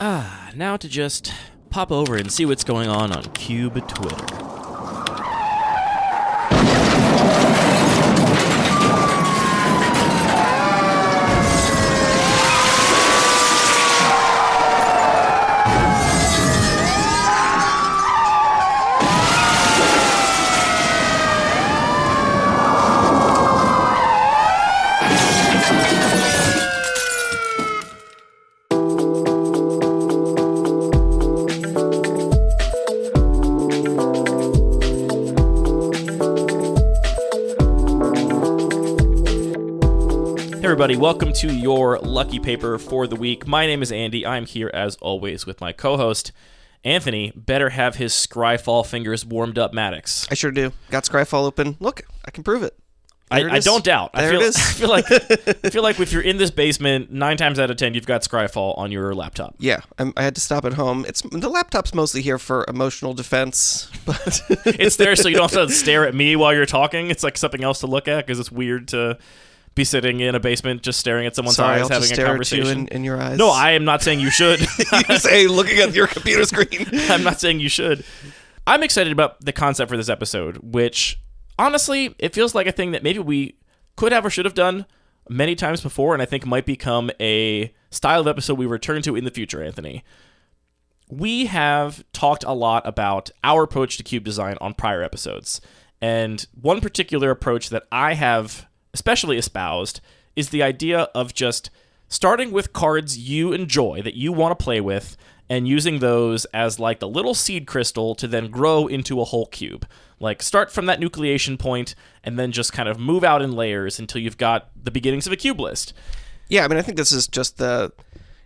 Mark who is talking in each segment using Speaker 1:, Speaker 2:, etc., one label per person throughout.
Speaker 1: Now to just pop over and see what's going on Cube Twitter. Everybody, welcome to your Lucky Paper for the week. My name is Andy. I'm here as always with my co-host, Anthony. Better have his Scryfall fingers warmed up, Maddox.
Speaker 2: I sure do. Got Scryfall open. Look, I can prove it.
Speaker 1: I don't doubt.
Speaker 2: There it is.
Speaker 1: I feel like if you're in this basement, 9 times out of 10, you've got Scryfall on your laptop.
Speaker 2: Yeah, I had to stop at home. The laptop's mostly here for emotional defense, but
Speaker 1: it's there so you don't have to stare at me while you're talking. It's like something else to look at because it's weird to be sitting in a basement just staring at someone's eyes,
Speaker 2: I'll
Speaker 1: having
Speaker 2: just
Speaker 1: a conversation.
Speaker 2: Stare at you in your eyes.
Speaker 1: No, I am not saying you should.
Speaker 2: You say looking at your computer screen.
Speaker 1: I'm not saying you should. I'm excited about the concept for this episode, which, honestly, it feels like a thing that maybe we could have or should have done many times before, and I think might become a style of episode we return to in the future, Anthony. We have talked a lot about our approach to cube design on prior episodes, and one particular approach that I have especially espoused is the idea of just starting with cards you enjoy, that you want to play with, and using those as like the little seed crystal to then grow into a whole cube. Like start from that nucleation point and then just kind of move out in layers until you've got the beginnings of a cube list.
Speaker 2: Yeah, I mean, I think this is just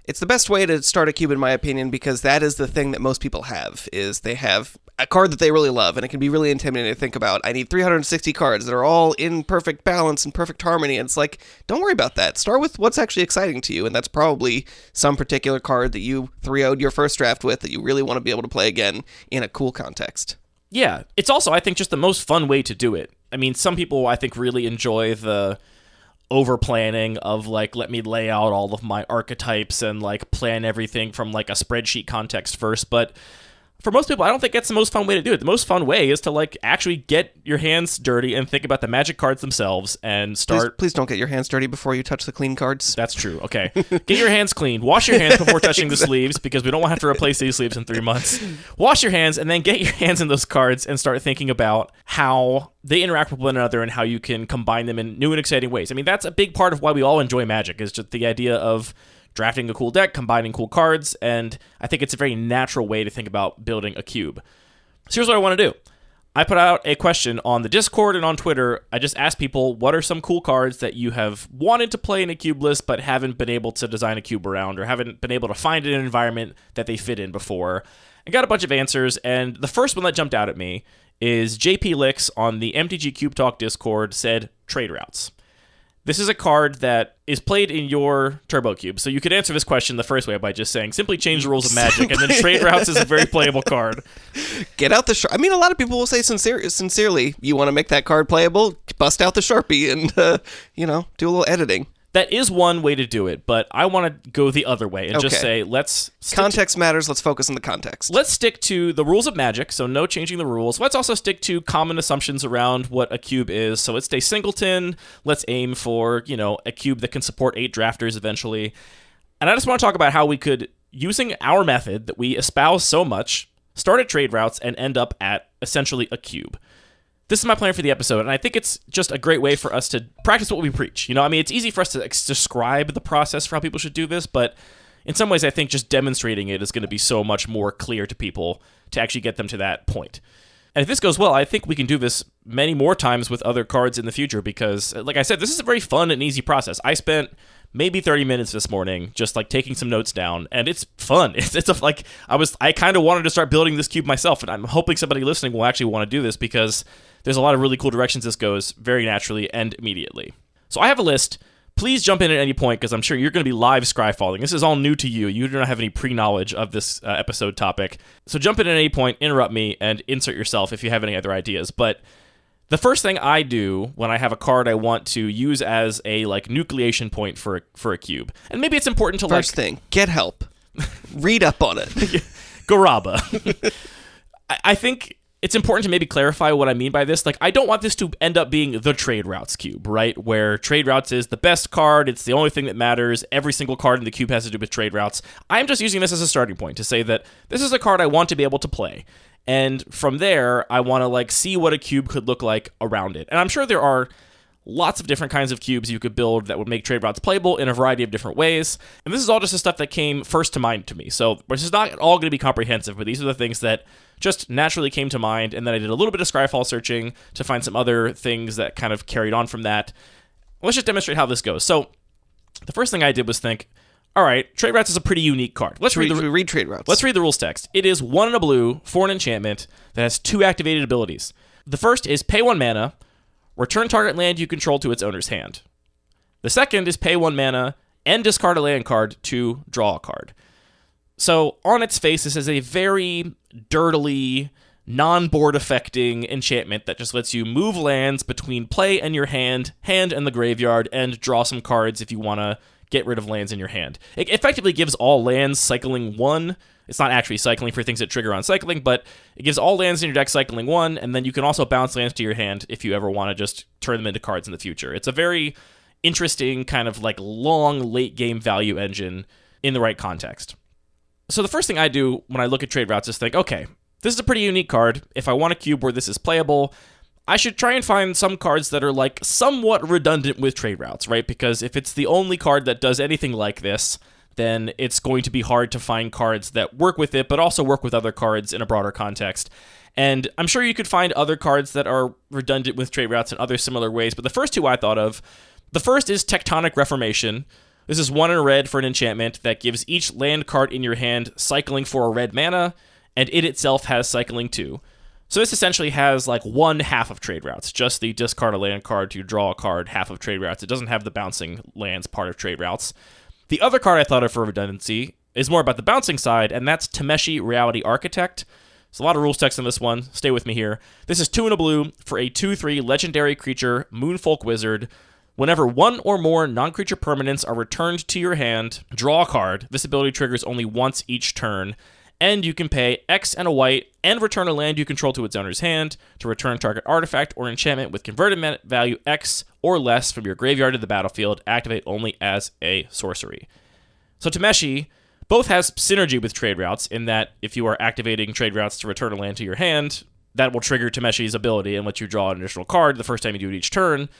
Speaker 2: it's the best way to start a cube in my opinion, because that is the thing that most people have, is they have a card that they really love, and it can be really intimidating to think about. I need 360 cards that are all in perfect balance and perfect harmony, and it's like, don't worry about that. Start with what's actually exciting to you, and that's probably some particular card that you 3-0'd your first draft with that you really want to be able to play again in a cool context.
Speaker 1: Yeah, it's also, I think, just the most fun way to do it. I mean, some people, I think, really enjoy the over-planning of, like, let me lay out all of my archetypes and, like, plan everything from, like, a spreadsheet context first, but for most people, I don't think that's the most fun way to do it. The most fun way is to, like, actually get your hands dirty and think about the Magic cards themselves and start...
Speaker 2: Please don't get your hands dirty before you touch the clean cards.
Speaker 1: That's true. Okay. Get your hands clean. Wash your hands before touching the sleeves, because we don't want to have to replace these sleeves in 3 months. Wash your hands, and then get your hands in those cards and start thinking about how they interact with one another and how you can combine them in new and exciting ways. I mean, that's a big part of why we all enjoy Magic, is just the idea of drafting a cool deck, combining cool cards, and I think it's a very natural way to think about building a cube. So here's what I want to do. I put out a question on the Discord and on Twitter. I just asked people, what are some cool cards that you have wanted to play in a cube list but haven't been able to design a cube around, or haven't been able to find an environment that they fit in before? I got a bunch of answers, and the first one that jumped out at me is JP Licks on the MTG Cube Talk Discord said trade routes. This is a card that is played in your Turbo Cube, so you could answer this question the first way by just saying, simply change the rules of Magic, and then Trade Routes is a very playable card.
Speaker 2: Get out the Sharpie. I mean, a lot of people will say sincerely, you want to make that card playable, bust out the Sharpie and, do a little editing.
Speaker 1: That is one way to do it, but I want to go the other way and just say,
Speaker 2: context matters, let's focus on the context.
Speaker 1: Let's stick to the rules of Magic, so no changing the rules. Let's also stick to common assumptions around what a cube is. So let's stay singleton, let's aim for, a cube that can support 8 drafters eventually. And I just want to talk about how we could, using our method that we espouse so much, start at trade routes and end up at essentially a cube. This is my plan for the episode, and I think it's just a great way for us to practice what we preach. It's easy for us to describe the process for how people should do this, but in some ways I think just demonstrating it is going to be so much more clear to people to actually get them to that point. And if this goes well, I think we can do this many more times with other cards in the future, because, like I said, this is a very fun and easy process. I spent maybe 30 minutes this morning just like taking some notes down, and it's fun. I kind of wanted to start building this cube myself, and I'm hoping somebody listening will actually want to do this, because there's a lot of really cool directions this goes very naturally and immediately. So I have a list. Please jump in at any point, because I'm sure you're going to be live Scryfalling. This is all new to you. You do not have any pre-knowledge of this episode topic. So jump in at any point, interrupt me, and insert yourself if you have any other ideas. But the first thing I do when I have a card I want to use as a nucleation point for a cube, and maybe it's important to
Speaker 2: First thing, get help. Read up on it.
Speaker 1: Garaba. I think it's important to maybe clarify what I mean by this. Like, I don't want this to end up being the trade routes cube, right? Where trade routes is the best card. It's the only thing that matters. Every single card in the cube has to do with trade routes. I'm just using this as a starting point to say that this is a card I want to be able to play. And from there, I want to like see what a cube could look like around it. And I'm sure there are lots of different kinds of cubes you could build that would make trade routes playable in a variety of different ways. And this is all just the stuff that came first to mind to me. So this is not all going to be comprehensive, but these are the things that just naturally came to mind. And then I did a little bit of Scryfall searching to find some other things that kind of carried on from that. Let's just demonstrate how this goes. So the first thing I did was think, all right, trade routes is a pretty unique card. Let's read
Speaker 2: trade routes.
Speaker 1: Let's read the rules text. It is 1 and a blue for an enchantment that has 2 activated abilities. The first is pay 1 mana, return target land you control to its owner's hand. The second is pay 1 mana and discard a land card to draw a card. So on its face, this is a very dirtily, non-board affecting enchantment that just lets you move lands between play and your hand and the graveyard, and draw some cards if you want to get rid of lands in your hand. It effectively gives all lands cycling 1. It's not actually cycling for things that trigger on cycling, but it gives all lands in your deck cycling 1, and then you can also bounce lands to your hand if you ever want to just turn them into cards in the future. It's a very interesting kind of like long late game value engine in the right context. So the first thing I do when I look at trade routes is think, okay, this is a pretty unique card. If I want a cube where this is playable, I should try and find some cards that are like somewhat redundant with trade routes, right? Because if it's the only card that does anything like this, then it's going to be hard to find cards that work with it, but also work with other cards in a broader context. And I'm sure you could find other cards that are redundant with trade routes in other similar ways, but the first two I thought of, the first is Tectonic Reformation. This is 1 in a red for an enchantment that gives each land card in your hand cycling for a red mana, and it itself has cycling 2. So this essentially has like 1/2 of trade routes, just the discard a land card to draw a card, half of trade routes. It doesn't have the bouncing lands part of trade routes. The other card I thought of for redundancy is more about the bouncing side, and that's Tameshi Reality Architect. There's a lot of rules text in this one. Stay with me here. This is 2 and a blue for a 2/3 legendary creature, Moonfolk Wizard. Whenever 1 or more non-creature permanents are returned to your hand, draw a card. This ability triggers only once each turn, and you can pay X and a white and return a land you control to its owner's hand to return target artifact or enchantment with converted value X or less from your graveyard to the battlefield. Activate only as a sorcery. So Tameshi both has synergy with trade routes in that if you are activating trade routes to return a land to your hand, that will trigger Tameshi's ability and let you draw an additional card the first time you do it each turn.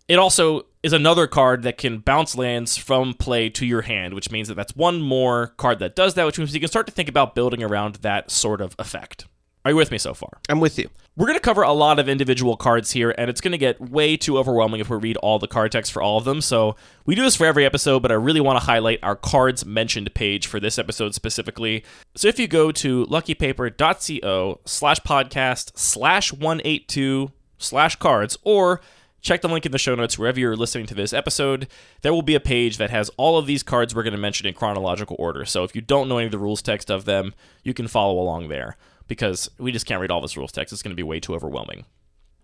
Speaker 1: It also is another card that can bounce lands from play to your hand, which means that that's one more card that does that, which means you can start to think about building around that sort of effect. Are you with me so far?
Speaker 2: I'm with you.
Speaker 1: We're going to cover a lot of individual cards here, and it's going to get way too overwhelming if we read all the card text for all of them, so we do this for every episode, but I really want to highlight our cards mentioned page for this episode specifically. So if you go to luckypaper.co/podcast/182/cards, or check the link in the show notes wherever you're listening to this episode, there will be a page that has all of these cards we're going to mention in chronological order. So if you don't know any of the rules text of them, you can follow along there, because we just can't read all this rules text. It's going to be way too overwhelming.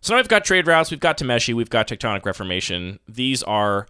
Speaker 1: So now we've got trade routes, we've got Tameshi, we've got Tectonic Reformation. These are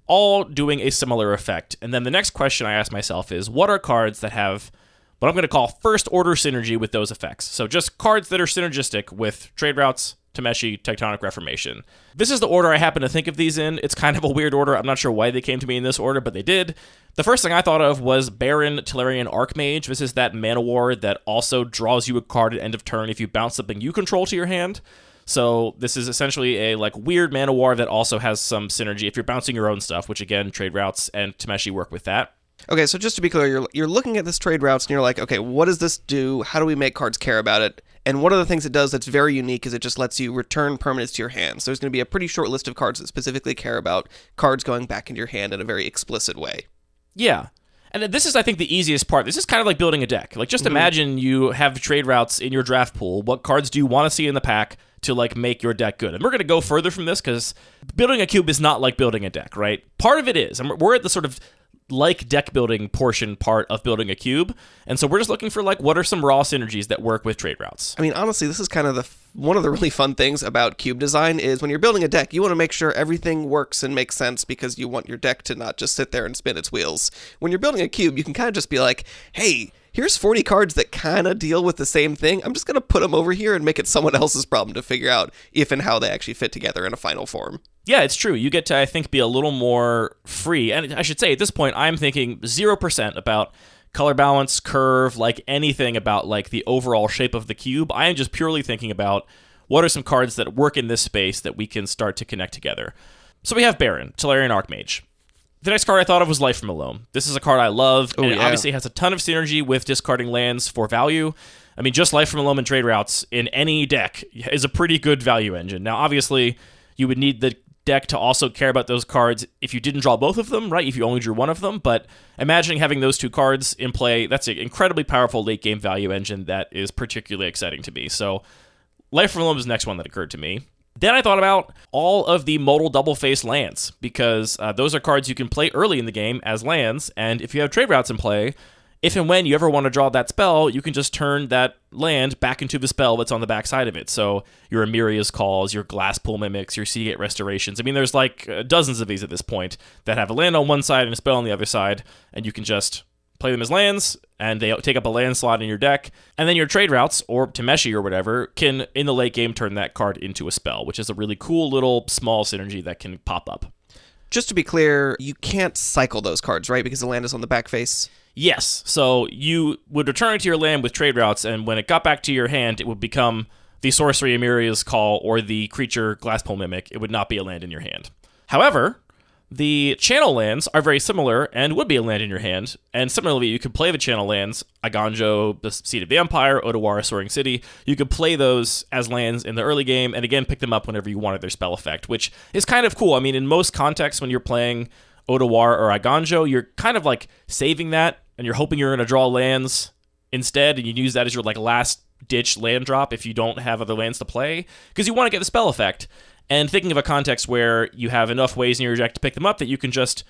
Speaker 1: all doing a similar effect. And then the next question I ask myself is, what are cards that have what I'm going to call first order synergy with those effects? So just cards that are synergistic with trade routes, Tameshi, Tectonic Reformation. This is the order I happen to think of these in. It's kind of a weird order. I'm not sure why they came to me in this order, but they did. The first thing I thought of was Baron Tellurian Archmage. This is that mana war that also draws you a card at end of turn if you bounce something you control to your hand. So this is essentially a like weird mana war that also has some synergy if you're bouncing your own stuff, which again, trade routes and Tameshi work with that.
Speaker 2: Okay, so just to be clear, you're looking at this trade routes and you're like, okay, what does this do? How do we make cards care about it? And one of the things it does that's very unique is it just lets you return permanents to your hand. So there's going to be a pretty short list of cards that specifically care about cards going back into your hand in a very explicit way.
Speaker 1: Yeah. And this is, I think, the easiest part. This is kind of like building a deck. Like, just imagine you have trade routes in your draft pool. What cards do you want to see in the pack to, like, make your deck good? And we're going to go further from this because building a cube is not like building a deck, right? Part of it is. And we're at the sort of like deck building portion part of building a cube. And so we're just looking for like what are some raw synergies that work with trade routes.
Speaker 2: I mean, honestly, this is kind of one of the really fun things about cube design is when you're building a deck, you want to make sure everything works and makes sense because you want your deck to not just sit there and spin its wheels. When you're building a cube, you can kind of just be like, hey, here's 40 cards that kind of deal with the same thing. I'm just going to put them over here and make it someone else's problem to figure out if and how they actually fit together in a final form.
Speaker 1: Yeah, it's true. You get to, I think, be a little more free. And I should say, at this point, I'm thinking 0% about color balance, curve, like anything about like the overall shape of the cube. I am just purely thinking about what are some cards that work in this space that we can start to connect together. So we have Baron, Tolarian Archmage. The next card I thought of was Life from Alone. This is a card I love, and it obviously has a ton of synergy with discarding lands for value. I mean, just Life from Alone and trade routes in any deck is a pretty good value engine. Now, obviously, you would need the deck to also care about those cards if you didn't draw both of them, right? If you only drew one of them. But imagining having those two cards in play, that's an incredibly powerful late-game value engine that is particularly exciting to me. So Life from Alone was the next one that occurred to me. Then I thought about all of the modal double-face lands, because those are cards you can play early in the game as lands, and if you have trade routes in play, if and when you ever want to draw that spell, you can just turn that land back into the spell that's on the back side of it. So your Amiria's Calls, your Glasspool Mimics, your Seagate Restorations. I mean, there's like dozens of these at this point that have a land on one side and a spell on the other side, and you can just play them as lands, and they take up a land slot in your deck. And then your trade routes, or Tameshi or whatever, can, in the late game, turn that card into a spell, which is a really cool little small synergy that can pop up.
Speaker 2: Just to be clear, you can't cycle those cards, right? Because the land is on the back face?
Speaker 1: Yes, so you would return it to your land with trade routes, and when it got back to your hand, it would become the sorcery Amiria's Call or the creature Glasspool Mimic. It would not be a land in your hand. However, the channel lands are very similar and would be a land in your hand, and similarly, you could play the channel lands, Aganjo, the Seat of the Empire, Otawara, Soaring City. You could play those as lands in the early game, and again, pick them up whenever you wanted their spell effect, which is kind of cool. I mean, in most contexts, when you're playing Otawara or Aganjo, you're kind of like saving that, and you're hoping you're going to draw lands instead, and you use that as your like last-ditch land drop if you don't have other lands to play, because you want to get the spell effect. And thinking of a context where you have enough ways in your deck to pick them up that you can just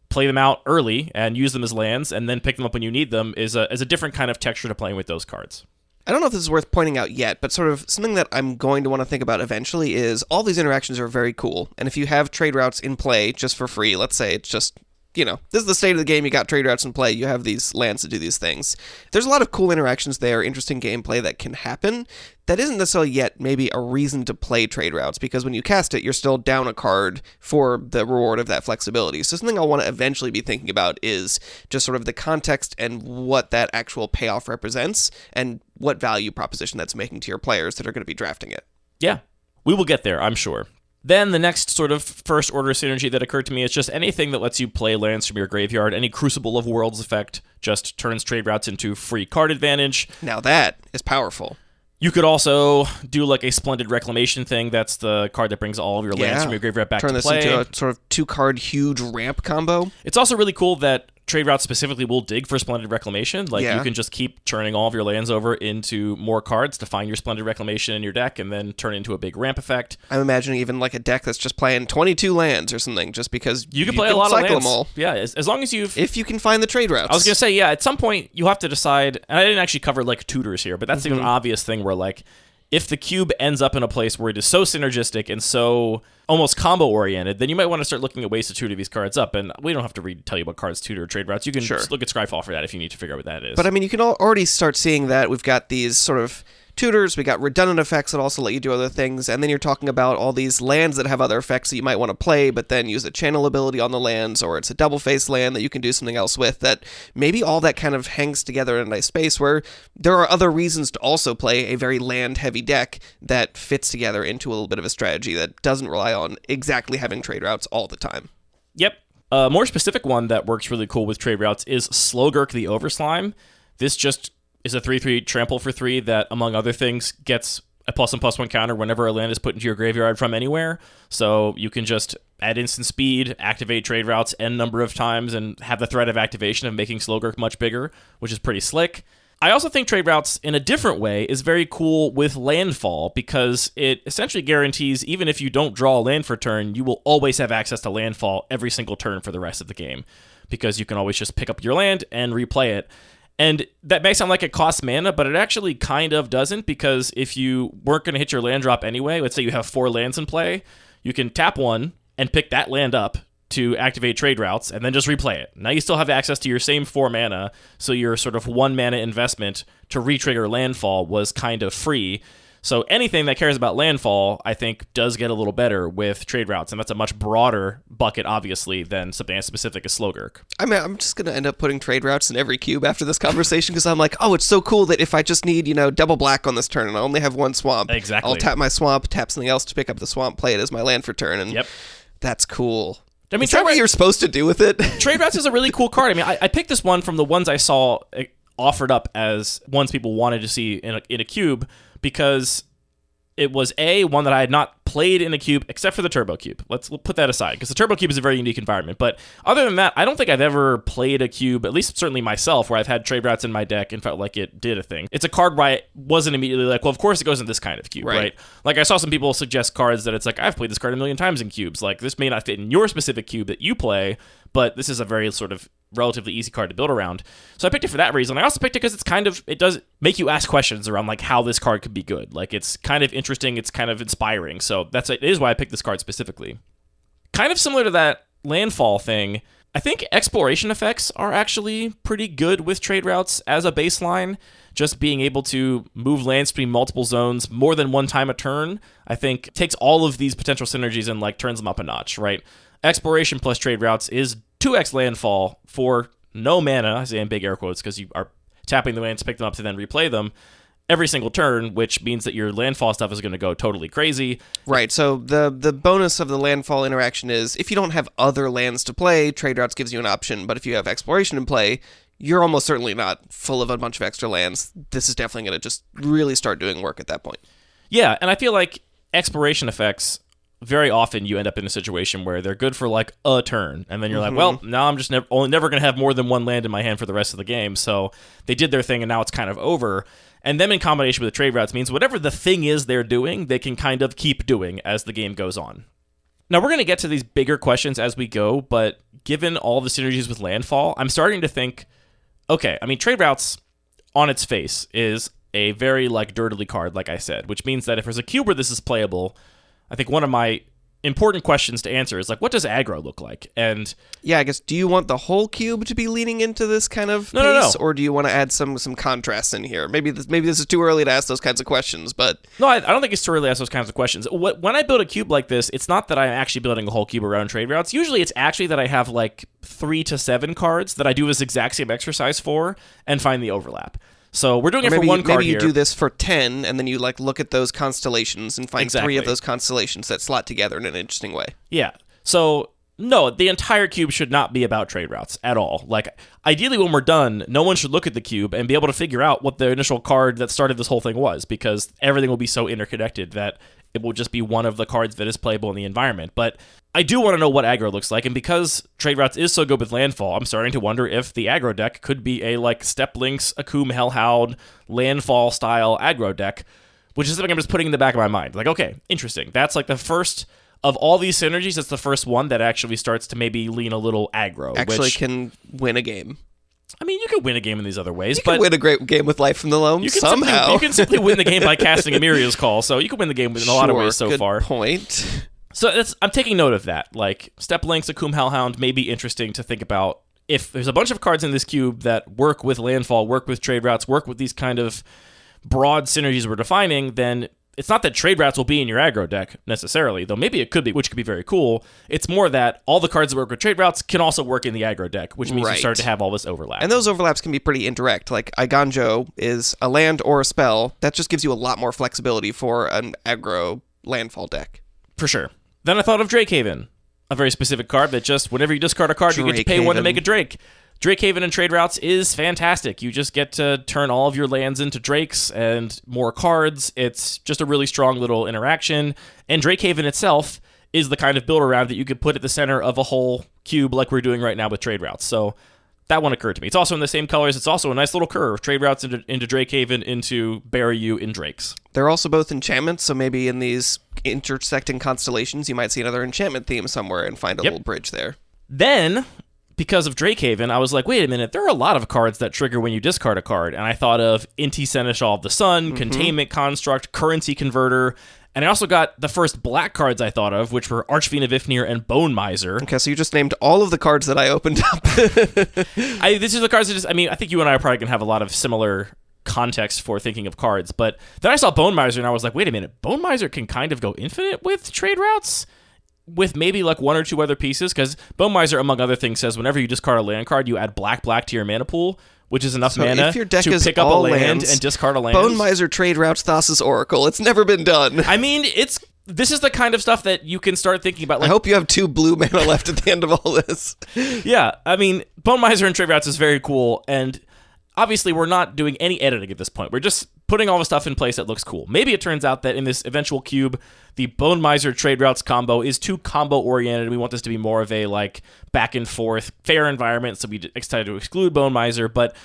Speaker 1: play them out early and use them as lands, and then pick them up when you need them is a different kind of texture to playing with those cards.
Speaker 2: I don't know if this is worth pointing out yet, but sort of something that I'm going to want to think about eventually is all these interactions are very cool. And if you have trade routes in play just for free, let's say it's just, you know, this is the state of the game, you got trade routes in play, you have these lands to do these things. There's a lot of cool interactions there, interesting gameplay that can happen. That isn't necessarily yet maybe a reason to play trade routes, because when you cast it, you're still down a card for the reward of that flexibility. So something I'll want to eventually be thinking about is just sort of the context and what that actual payoff represents, and what value proposition that's making to your players that are going to be drafting it.
Speaker 1: Yeah, we will get there, I'm sure. Then the next sort of first order synergy that occurred to me is just anything that lets you play lands from your graveyard. Any Crucible of Worlds effect just turns trade routes into free card advantage.
Speaker 2: Now that is powerful.
Speaker 1: You could also do like a Splendid Reclamation thing. That's the card that brings all of your lands from your graveyard back to play.
Speaker 2: Turn this into a sort of 2-card huge ramp combo.
Speaker 1: It's also really cool that trade routes specifically will dig for Splendid Reclamation. Like, you can just keep churning all of your lands over into more cards to find your Splendid Reclamation in your deck and then turn it into a big ramp effect.
Speaker 2: I'm imagining even like a deck that's just playing 22 lands or something, just because
Speaker 1: you can play a lot of lands.
Speaker 2: Them all.
Speaker 1: Yeah, as long as you've...
Speaker 2: If you can find the trade routes.
Speaker 1: I was going to say, yeah, at some point you have to decide, and I didn't actually cover like tutors here, but that's an obvious thing where like, if the cube ends up in a place where it is so synergistic and so almost combo-oriented, then you might want to start looking at ways to tutor these cards up. And we don't have to tell you what cards tutor or trade routes. You can just look at Scryfall for that if you need to figure out what that is.
Speaker 2: But I mean, you can already start seeing that. We've got these sort of tutors, we got redundant effects that also let you do other things, and then you're talking about all these lands that have other effects that you might want to play, but then use a channel ability on the lands, or it's a double-face land that you can do something else with, that maybe all that kind of hangs together in a nice space where there are other reasons to also play a very land-heavy deck that fits together into a little bit of a strategy that doesn't rely on exactly having trade routes all the time.
Speaker 1: Yep. A more specific one that works really cool with trade routes is Slogurk the Overslime. This just is a 3/3 trample for 3 that, among other things, gets a +1/+1 counter whenever a land is put into your graveyard from anywhere. So you can just add instant speed, activate trade routes n number of times, and have the threat of activation of making Slogurk much bigger, which is pretty slick. I also think trade routes, in a different way, is very cool with landfall, because it essentially guarantees even if you don't draw a land for turn, you will always have access to landfall every single turn for the rest of the game, because you can always just pick up your land and replay it. And that may sound like it costs mana, but it actually kind of doesn't, because if you weren't going to hit your land drop anyway, let's say you have 4 lands in play, you can tap one and pick that land up to activate trade routes and then just replay it. Now you still have access to your same 4 mana, so your sort of 1 mana investment to retrigger landfall was kind of free. So anything that cares about landfall, I think, does get a little better with trade routes, and that's a much broader bucket, obviously, than something as specific as Slogurk.
Speaker 2: I mean, I'm just going to end up putting trade routes in every cube after this conversation, because I'm like, oh, it's so cool that if I just need, double black on this turn and I only have 1 swamp,
Speaker 1: exactly,
Speaker 2: I'll tap my swamp, tap something else to pick up the swamp, play it as my land for turn, and that's cool. I mean, is that what you're supposed to do with it?
Speaker 1: Trade routes is a really cool card. I mean, I picked this one from the ones I saw offered up as ones people wanted to see in a cube, because it was one that I had not played in a cube except for the Turbo Cube. Let's put that aside, because the Turbo Cube is a very unique environment. But other than that, I don't think I've ever played a cube, at least certainly myself, where I've had trade routes in my deck and felt like it did a thing. It's a card where I wasn't immediately like, well, of course it goes in this kind of cube, right? Like, I saw some people suggest cards that it's like, I've played this card a million times in cubes. Like, this may not fit in your specific cube that you play, but this is a very sort of relatively easy card to build around. So I picked it for that reason. I also picked it because it does make you ask questions around like how this card could be good. Like, it's kind of interesting, it's kind of inspiring. So it is why I picked this card specifically. Kind of similar to that landfall thing, I think exploration effects are actually pretty good with trade routes as a baseline. Just being able to move lands between multiple zones more than one time a turn, I think takes all of these potential synergies and like turns them up a notch, right? Exploration plus trade routes is 2x landfall for no mana, I say in big air quotes because you are tapping the lands to pick them up to then replay them every single turn, which means that your landfall stuff is going to go totally crazy.
Speaker 2: Right, so the bonus of the landfall interaction is if you don't have other lands to play, trade routes gives you an option, but if you have exploration in play, you're almost certainly not full of a bunch of extra lands. This is definitely going to just really start doing work at that point.
Speaker 1: Yeah, and I feel like exploration effects, very often you end up in a situation where they're good for like a turn, and then you're like, well, now I'm just never going to have more than 1 land in my hand for the rest of the game. So they did their thing, and now it's kind of over. And then in combination with the trade routes means whatever the thing is they're doing, they can kind of keep doing as the game goes on. Now, we're going to get to these bigger questions as we go, but given all the synergies with landfall, I'm starting to think, okay, I mean, trade routes on its face is a very like dirtily card, like I said, which means that if there's a cube where this is playable, I think one of my important questions to answer is like, what does aggro look like? And
Speaker 2: yeah, I guess, do you want the whole cube to be leaning into this kind of pace, or do you want to add some contrasts in here? Maybe this is too early to ask those kinds of questions, but
Speaker 1: no, I don't think it's too early to ask those kinds of questions. When I build a cube like this, it's not that I'm actually building a whole cube around trade routes. Usually, it's actually that I have like 3 to 7 cards that I do this exact same exercise for and find the overlap. So we're doing it for one card here.
Speaker 2: Maybe you do this for 10, and then you like look at those constellations and find 3 of those constellations that slot together in an interesting way.
Speaker 1: Yeah. So no, the entire cube should not be about trade routes at all. Like, ideally, when we're done, no one should look at the cube and be able to figure out what the initial card that started this whole thing was, because everything will be so interconnected that it will just be one of the cards that is playable in the environment. But I do want to know what aggro looks like, and because trade routes is so good with landfall, I'm starting to wonder if the aggro deck could be a like Step Links, Akum Hellhound, landfall style aggro deck, which is something I'm just putting in the back of my mind. Like, okay, interesting. That's like the first of all these synergies. That's the first one that actually starts to maybe lean a little aggro.
Speaker 2: Actually, can win a game.
Speaker 1: I mean, you could win a game in these other ways,
Speaker 2: you can win a great game with Life from the Loam somehow.
Speaker 1: You can simply win the game by casting Amiria's Call, so you can win the game in a lot of ways so far.
Speaker 2: Good point.
Speaker 1: So I'm taking note of that. Like, Step Links, Akum Hellhound may be interesting to think about. If there's a bunch of cards in this cube that work with landfall, work with trade routes, work with these kind of broad synergies we're defining, then it's not that trade routes will be in your aggro deck necessarily, though maybe it could be, which could be very cool. It's more that all the cards that work with trade routes can also work in the aggro deck, which means you start to have all this overlap.
Speaker 2: And those overlaps can be pretty indirect. Like, Iganjo is a land or a spell. That just gives you a lot more flexibility for an aggro landfall deck.
Speaker 1: For sure. Then I thought of Drakehaven, a very specific card that just, whenever you discard a card, you get to pay 1 to make a Drake. Drakehaven in trade routes is fantastic. You just get to turn all of your lands into Drakes and more cards. It's just a really strong little interaction. And Drakehaven itself is the kind of build around that you could put at the center of a whole cube like we're doing right now with trade routes. So that one occurred to me. It's also in the same colors. It's also a nice little curve. Trade routes into Drakehaven, into bury you in Drakes.
Speaker 2: They're also both enchantments, so maybe in these intersecting constellations, you might see another enchantment theme somewhere and find a little bridge there.
Speaker 1: Then, because of Drakehaven, I was like, wait a minute, there are a lot of cards that trigger when you discard a card. And I thought of Inti Seneschal of the Sun, Containment Construct, Currency Converter. And I also got the first black cards I thought of, which were Archfiend of Ifnir and Bone Miser.
Speaker 2: Okay, so you just named all of the cards that I opened up.
Speaker 1: These are the cards that just, I think you and I are probably going to have a lot of similar context for thinking of cards. But then I saw Bone Miser and I was like, wait a minute, Bone Miser can kind of go infinite with trade routes? With maybe like one or two other pieces, because Bone Miser, among other things, says whenever you discard a land card, you add black to your mana pool, which is enough mana
Speaker 2: if your deck
Speaker 1: to
Speaker 2: is
Speaker 1: pick up a
Speaker 2: all
Speaker 1: land
Speaker 2: lands,
Speaker 1: and discard a land.
Speaker 2: Bone Miser trade routes Thassa's Oracle. It's never been done.
Speaker 1: This is the kind of stuff that you can start thinking about. Like,
Speaker 2: I hope you have 2 blue mana left at the end of all this.
Speaker 1: Yeah, Bone Miser and trade routes is very cool, and obviously we're not doing any editing at this point. We're just putting all the stuff in place that looks cool. Maybe it turns out that in this eventual cube, the Bone Miser trade routes combo is too combo oriented. We want this to be more of a like back and forth fair environment, so we decided to exclude Bone Miser. But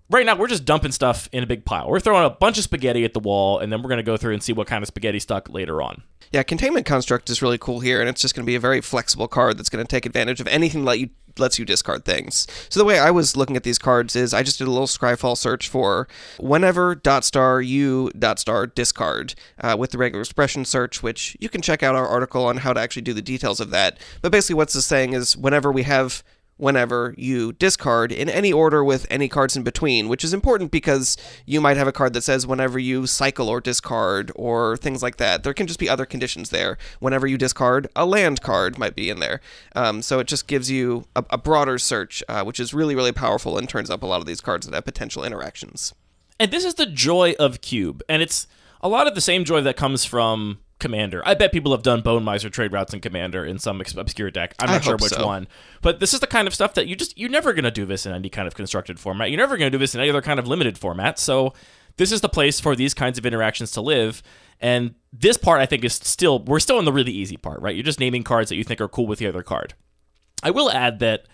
Speaker 1: right now we're just dumping stuff in a big pile. We're throwing a bunch of spaghetti at the wall, and then we're going to go through and see what kind of spaghetti stuck later on.
Speaker 2: Yeah, Containment Construct is really cool here, and it's just going to be a very flexible card that's going to take advantage of anything that lets you discard things. So the way I was looking at these cards is I just did a little Scryfall search for whenever ... you ... discard with the regular expression search, which you can check out our article on how to actually do the details of that. But basically what this is saying is whenever you discard in any order with any cards in between, which is important because you might have a card that says whenever you cycle or discard or things like that. There can just be other conditions there. Whenever you discard, a land card might be in there. So it just gives you a broader search, which is really, really powerful and turns up a lot of these cards that have potential interactions.
Speaker 1: And this is the joy of Cube, and it's a lot of the same joy that comes from Commander. I bet people have done Bone Miser trade routes in Commander in some obscure deck. I'm not sure which one. But this is the kind of stuff that you're never going to do this in any kind of constructed format. You're never going to do this in any other kind of limited format. So this is the place for these kinds of interactions to live. And this part, I think, we're still in the really easy part, right? You're just naming cards that you think are cool with the other card. I will add that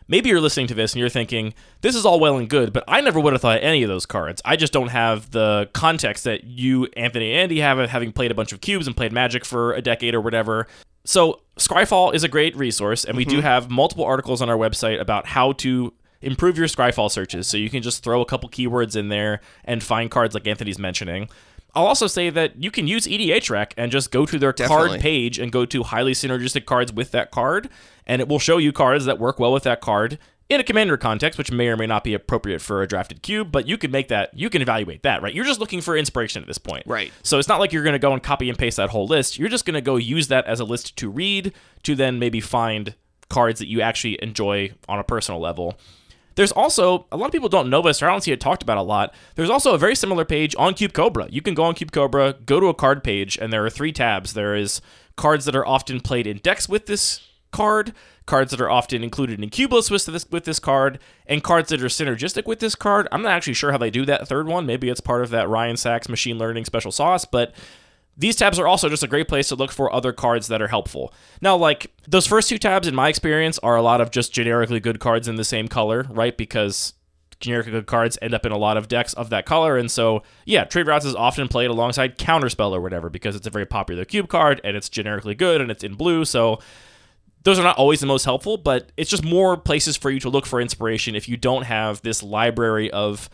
Speaker 1: maybe you're listening to this and you're thinking, this is all well and good, but I never would have thought of any of those cards. I just don't have the context that you, Anthony, and Andy have, having played a bunch of cubes and played Magic for a decade or whatever. So Scryfall is a great resource, and we do have multiple articles on our website about how to improve your Scryfall searches. So you can just throw a couple keywords in there and find cards like Anthony's mentioning. I'll also say that you can use EDHREC and just go to their card page and go to highly synergistic cards with that card, and it will show you cards that work well with that card in a Commander context, which may or may not be appropriate for a drafted cube, but you can evaluate that, right? You're just looking for inspiration at this point.
Speaker 2: Right.
Speaker 1: So it's not like you're going to go and copy and paste that whole list. You're just going to go use that as a list to read, to then maybe find cards that you actually enjoy on a personal level. There's also, a lot of people don't know this, or I don't see it talked about a lot, there's also a very similar page on Cube Cobra. You can go on Cube Cobra, go to a card page, and there are 3 tabs. There is cards that are often played in decks with this card, cards that are often included in cube lists with this card, and cards that are synergistic with this card. I'm not actually sure how they do that third one. Maybe it's part of that Ryan Sachs machine learning special sauce, but these tabs are also just a great place to look for other cards that are helpful. Now, like, those first 2 tabs, in my experience, are a lot of just generically good cards in the same color, right? Because generically good cards end up in a lot of decks of that color, and so, yeah, Trade Routes is often played alongside Counterspell or whatever, because it's a very popular cube card, and it's generically good, and it's in blue, so those are not always the most helpful, but it's just more places for you to look for inspiration if you don't have this library of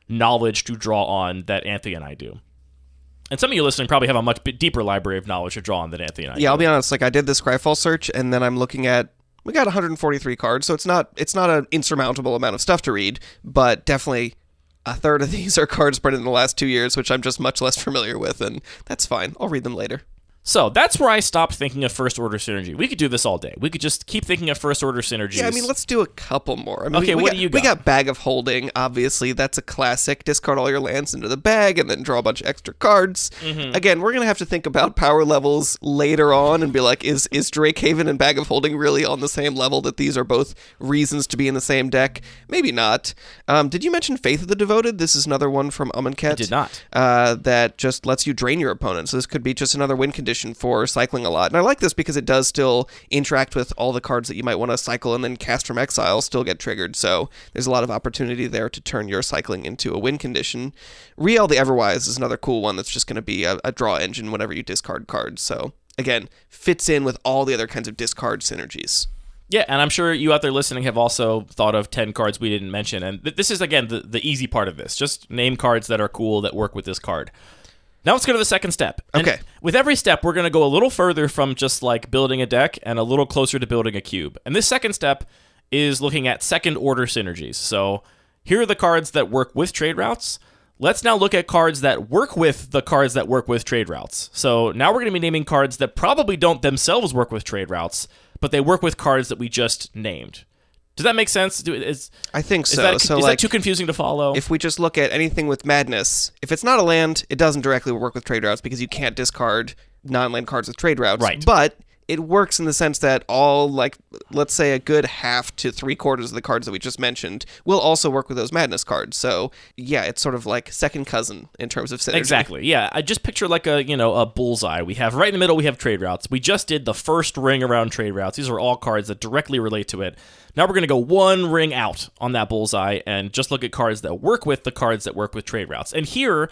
Speaker 1: knowledge to draw on that Anthony and I do. And some of you listening probably have a much deeper library of knowledge to draw on than Anthony and I do.
Speaker 2: I'll be honest, like I did this Scryfall search, and then I'm looking at, we got 143 cards, so it's not an insurmountable amount of stuff to read, but definitely a third of these are cards printed in the last 2 years, which I'm just much less familiar with, and that's fine. I'll read them later.
Speaker 1: So that's where I stopped thinking of first order synergy. We could do this all day. We could just keep thinking of first order synergies.
Speaker 2: Yeah, I mean, let's do a couple more. I mean,
Speaker 1: okay, what do you got?
Speaker 2: We got Bag of Holding, obviously. That's a classic. Discard all your lands into the bag and then draw a bunch of extra cards. Mm-hmm. Again, we're going to have to think about power levels later on and be like, is Drakehaven and Bag of Holding really on the same level, that these are both reasons to be in the same deck? Maybe not. Did you mention Faith of the Devoted? This is another one from Amonkhet.
Speaker 1: I did not.
Speaker 2: That just lets you drain your opponent. So this could be just another win condition for cycling a lot. And I like this because it does still interact with all the cards that you might want to cycle and then cast from exile still get triggered. So there's a lot of opportunity there to turn your cycling into a win condition. Riel the Everwise is another cool one that's just going to be a draw engine whenever you discard cards. So again, fits in with all the other kinds of discard synergies.
Speaker 1: Yeah, and I'm sure you out there listening have also thought of 10 cards we didn't mention. And this is, again, the easy part of this. Just name cards that are cool that work with this card. Now let's go to the second step. And
Speaker 2: okay.
Speaker 1: with every step, we're going to go a little further from just like building a deck and a little closer to building a cube. And this second step is looking at second order synergies. So here are the cards that work with trade routes. Let's now look at cards that work with the cards that work with trade routes. So now we're going to be naming cards that probably don't themselves work with trade routes, but they work with cards that we just named. Does that make sense?
Speaker 2: I think so.
Speaker 1: Is that too confusing to follow?
Speaker 2: If we just look at anything with madness, if it's not a land, it doesn't directly work with trade routes because you can't discard non-land cards with trade routes.
Speaker 1: Right.
Speaker 2: But it works in the sense that all, like, let's say a good half to 3/4 of the cards that we just mentioned will also work with those madness cards. So, yeah, it's sort of like second cousin in terms of synergy.
Speaker 1: Exactly, yeah. I just picture like a bullseye. We have right in the middle, we have trade routes. We just did the first ring around trade routes. These are all cards that directly relate to it. Now we're going to go one ring out on that bullseye and just look at cards that work with the cards that work with trade routes. And here,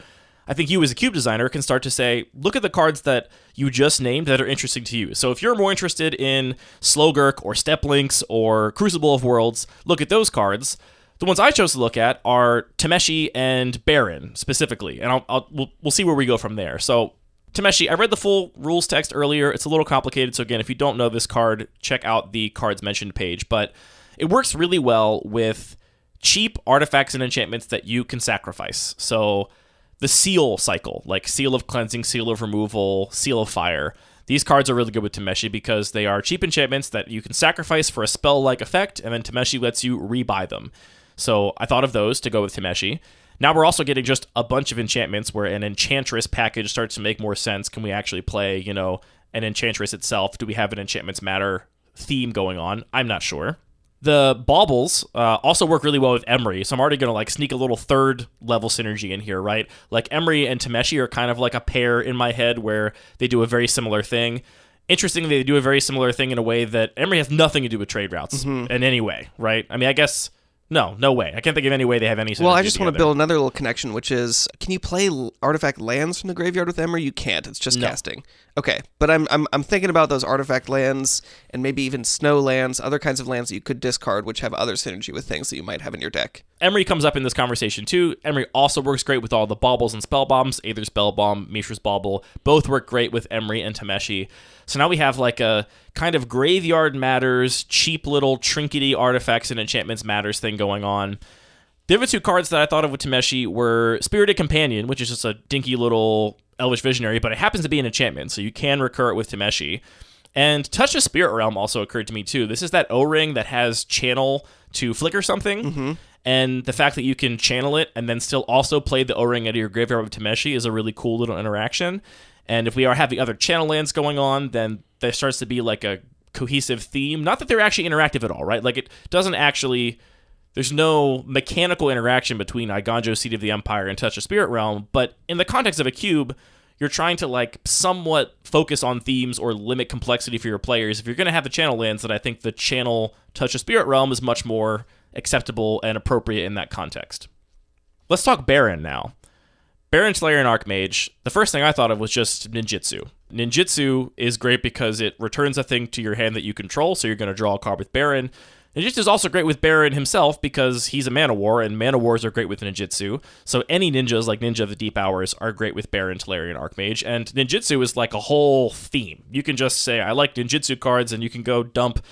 Speaker 1: I think you as a cube designer can start to say, look at the cards that you just named that are interesting to you. So if you're more interested in Slogurk or Step Links or Crucible of Worlds, look at those cards. The ones I chose to look at are Tameshi and Baron specifically, and we'll see where we go from there. So Tameshi, I read the full rules text earlier. It's a little complicated, so again, if you don't know this card, check out the cards mentioned page, but it works really well with cheap artifacts and enchantments that you can sacrifice. So the seal cycle, like Seal of Cleansing, Seal of Removal, Seal of Fire. These cards are really good with Tameshi because they are cheap enchantments that you can sacrifice for a spell-like effect, and then Tameshi lets you rebuy them. So I thought of those to go with Tameshi. Now we're also getting just a bunch of enchantments where an Enchantress package starts to make more sense. Can we actually play, an Enchantress itself? Do we have an Enchantments Matter theme going on? I'm not sure. The baubles also work really well with Emery, so I'm already going to sneak a little third level synergy in here, right? Like Emery and Tameshi are kind of like a pair in my head where they do a very similar thing. Interestingly, they do a very similar thing in a way that Emery has nothing to do with trade routes in any way, right? I mean, I guess... No way. I can't think of any way they have any synergy.
Speaker 2: Well, I just
Speaker 1: together.
Speaker 2: want to build another little connection, which is, can you play artifact lands from the graveyard with Emery? You can't. It's just casting. Okay, but I'm thinking about those artifact lands and maybe even snow lands, other kinds of lands that you could discard, which have other synergy with things that you might have in your deck.
Speaker 1: Emery comes up in this conversation too. Emery also works great with all the baubles and spell bombs. Aether's Spell Bomb, Mishra's Bauble, both work great with Emery and Tameshi. So now we have like a kind of graveyard matters, cheap little trinkety artifacts and enchantments matters thing going on. The other two cards that I thought of with Tameshi were Spirited Companion, which is just a dinky little Elvish Visionary, but it happens to be an enchantment, so you can recur it with Tameshi. And Touch of Spirit Realm also occurred to me too. This is that O-ring that has channel to flicker something, and the fact that you can channel it and then still also play the O-ring out of your graveyard with Tameshi is a really cool little interaction. And if we are having other channel lands going on, then there starts to be like a cohesive theme. Not that they're actually interactive at all, right? Like it doesn't actually... There's no mechanical interaction between Iganjo, Seed of the Empire, and Touch of Spirit Realm, but in the context of a cube, you're trying to somewhat focus on themes or limit complexity for your players. If you're going to have the channel lands, then I think the channel Touch of Spirit Realm is much more acceptable and appropriate in that context. Let's talk Baron now. Baron Slayer and Archmage, the first thing I thought of was just Ninjutsu. Ninjutsu is great because it returns a thing to your hand that you control, so you're going to draw a card with Baron. Ninjutsu is also great with Baron himself because he's a Mana War, and Mana Wars are great with Ninjutsu. So any ninjas, like Ninja of the Deep Hours, are great with Baron, Tolarian, Archmage. And Ninjutsu is like a whole theme. You can just say, I like Ninjutsu cards, and you can go dump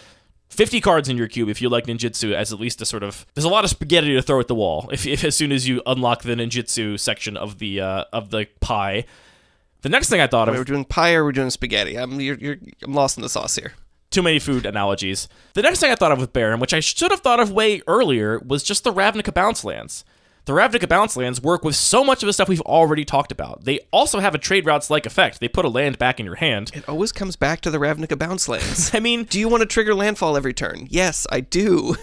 Speaker 1: 50 cards in your cube if you like Ninjutsu as at least a sort of... There's a lot of spaghetti to throw at the wall if as soon as you unlock the Ninjutsu section of the pie. The next thing I thought of...
Speaker 2: We're doing pie or we're doing spaghetti? I'm lost in the sauce here.
Speaker 1: Too many food analogies. The next thing I thought of with Baron, which I should have thought of way earlier, was just the Ravnica bounce lands. The Ravnica bounce lands work with so much of the stuff we've already talked about. They also have a trade routes-like effect. They put a land back in your hand.
Speaker 2: It always comes back to the Ravnica bounce lands.
Speaker 1: I mean...
Speaker 2: Do you want to trigger landfall every turn? Yes, I do.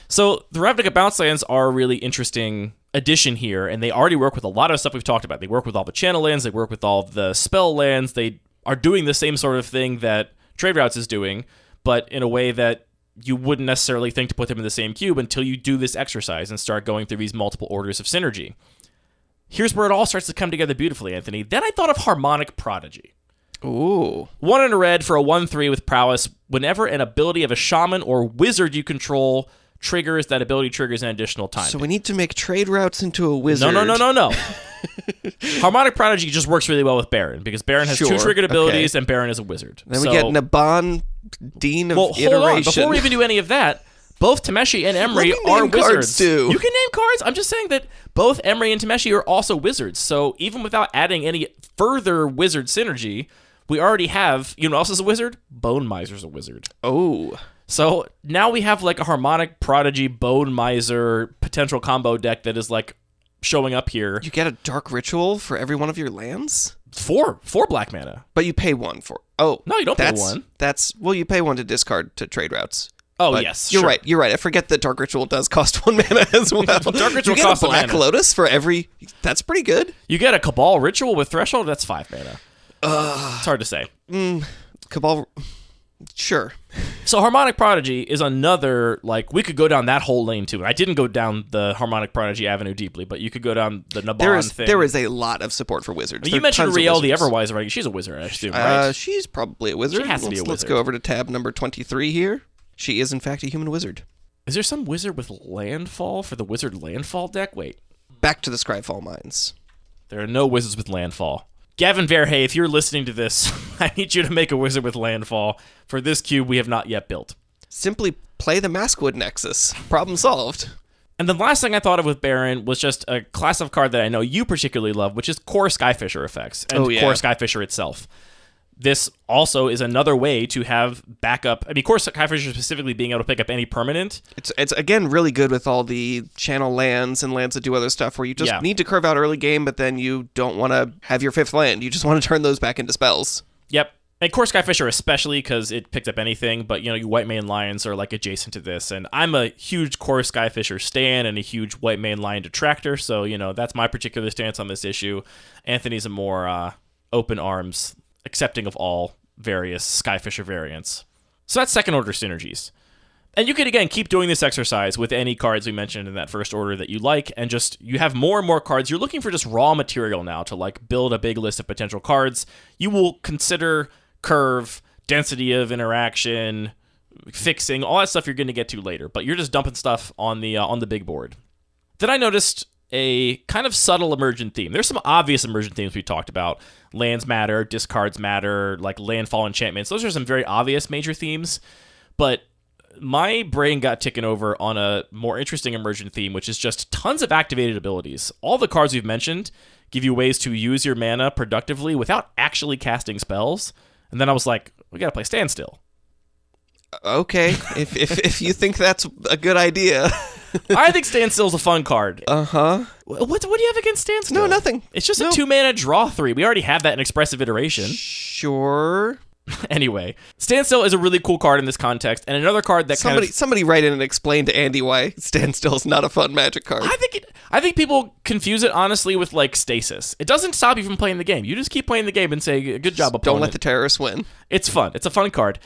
Speaker 1: So the Ravnica bounce lands are a really interesting addition here, and they already work with a lot of stuff we've talked about. They work with all the channel lands. They work with all the spell lands. They are doing the same sort of thing that trade routes is doing, but in a way that you wouldn't necessarily think to put them in the same cube until you do this exercise and start going through these multiple orders of synergy. Here's where it all starts to come together beautifully, Anthony. Then I thought of Harmonic Prodigy.
Speaker 2: Ooh.
Speaker 1: 1 in a red for a 1/3 with prowess. Whenever an ability of a shaman or wizard you control triggers, that ability triggers an additional time.
Speaker 2: So we need to make trade routes into a wizard.
Speaker 1: No. Harmonic Prodigy just works really well with Baron, because Baron has 2 triggered abilities, and Baron is a wizard.
Speaker 2: Then we get Naban, Dean of Iteration.
Speaker 1: Hold on. Before we even do any of that, both Tameshi and Emery are wizards.
Speaker 2: Too.
Speaker 1: You can name cards. I'm just saying that both Emery and Tameshi are also wizards. So even without adding any further wizard synergy, we already have, you know what else is a wizard? Bone Miser's a wizard.
Speaker 2: Oh.
Speaker 1: So now we have like a Harmonic Prodigy, Bone Miser potential combo deck that is like showing up here.
Speaker 2: You get a Dark Ritual for every one of your lands?
Speaker 1: 4 black mana.
Speaker 2: But you pay 1 for... Oh.
Speaker 1: No, you don't pay 1.
Speaker 2: Well, you pay 1 to discard to trade routes.
Speaker 1: Oh,
Speaker 2: but
Speaker 1: yes.
Speaker 2: You're right. I forget that Dark Ritual does cost 1 mana as well.
Speaker 1: Dark Ritual
Speaker 2: you get
Speaker 1: costs
Speaker 2: a Black
Speaker 1: mana.
Speaker 2: Lotus for every... That's pretty good.
Speaker 1: You get a Cabal Ritual with Threshold, that's 5 mana. It's hard to say.
Speaker 2: Cabal... Sure.
Speaker 1: So Harmonic Prodigy is another, like, we could go down that whole lane too. I didn't go down the Harmonic Prodigy avenue deeply, but you could go down the Naban thing.
Speaker 2: There is a lot of support for wizards.
Speaker 1: You mentioned Riel the Everwise already. She's a wizard, I assume, right?
Speaker 2: She's probably a wizard.
Speaker 1: She has to be a wizard.
Speaker 2: Let's go over to tab number 23 here. She is, in fact, a human wizard.
Speaker 1: Is there some wizard with landfall for the wizard landfall deck? Wait.
Speaker 2: Back to the Scryfall Mines.
Speaker 1: There are no wizards with landfall. Gavin Verhey, if you're listening to this, I need you to make a wizard with landfall for this cube we have not yet built.
Speaker 2: Simply play the Maskwood Nexus. Problem solved.
Speaker 1: And the last thing I thought of with Baron was just a class of card that I know you particularly love, which is Core Skyfisher effects and Core Skyfisher itself. This also is another way to have backup. I mean, Core Skyfisher specifically being able to pick up any permanent.
Speaker 2: It's again really good with all the channel lands and lands that do other stuff where you just need to curve out early game, but then you don't want to have your 5th land. You just want to turn those back into spells.
Speaker 1: Yep. And Core Skyfisher especially because it picked up anything, but you know, you White Mane Lions are like adjacent to this, and I'm a huge Core Skyfisher stan and a huge White Mane Lion detractor, so you know, that's my particular stance on this issue. Anthony's a more open arms, accepting of all various Skyfisher variants. So that's second order synergies. And you could, again, keep doing this exercise with any cards we mentioned in that first order that you like, and just, you have more and more cards. You're looking for just raw material now to, like, build a big list of potential cards. You will consider curve, density of interaction, fixing, all that stuff you're going to get to later, but you're just dumping stuff on the big board. Then I noticed a kind of subtle emergent theme. There's some obvious emergent themes we talked about. Lands matter, discards matter, like landfall enchantments. Those are some very obvious major themes, but my brain got ticking over on a more interesting emergent theme, which is just tons of activated abilities. All the cards we've mentioned give you ways to use your mana productively without actually casting spells. And then I was like, we gotta play Standstill.
Speaker 2: Okay, if you think that's a good idea.
Speaker 1: I think Standstill's a fun card.
Speaker 2: Uh-huh.
Speaker 1: What do you have against Standstill?
Speaker 2: No, nothing.
Speaker 1: It's just a 2-mana draw 3. We already have that in Expressive Iteration.
Speaker 2: Sure.
Speaker 1: Anyway, Standstill is a really cool card in this context, and another card that
Speaker 2: somebody write in and explain to Andy why Standstill is not a fun Magic card.
Speaker 1: I think people confuse it honestly with like Stasis. It doesn't stop you from playing the game. You just keep playing the game and say, "Good job, opponent."
Speaker 2: Don't let the terrorists win.
Speaker 1: It's fun. It's a fun card.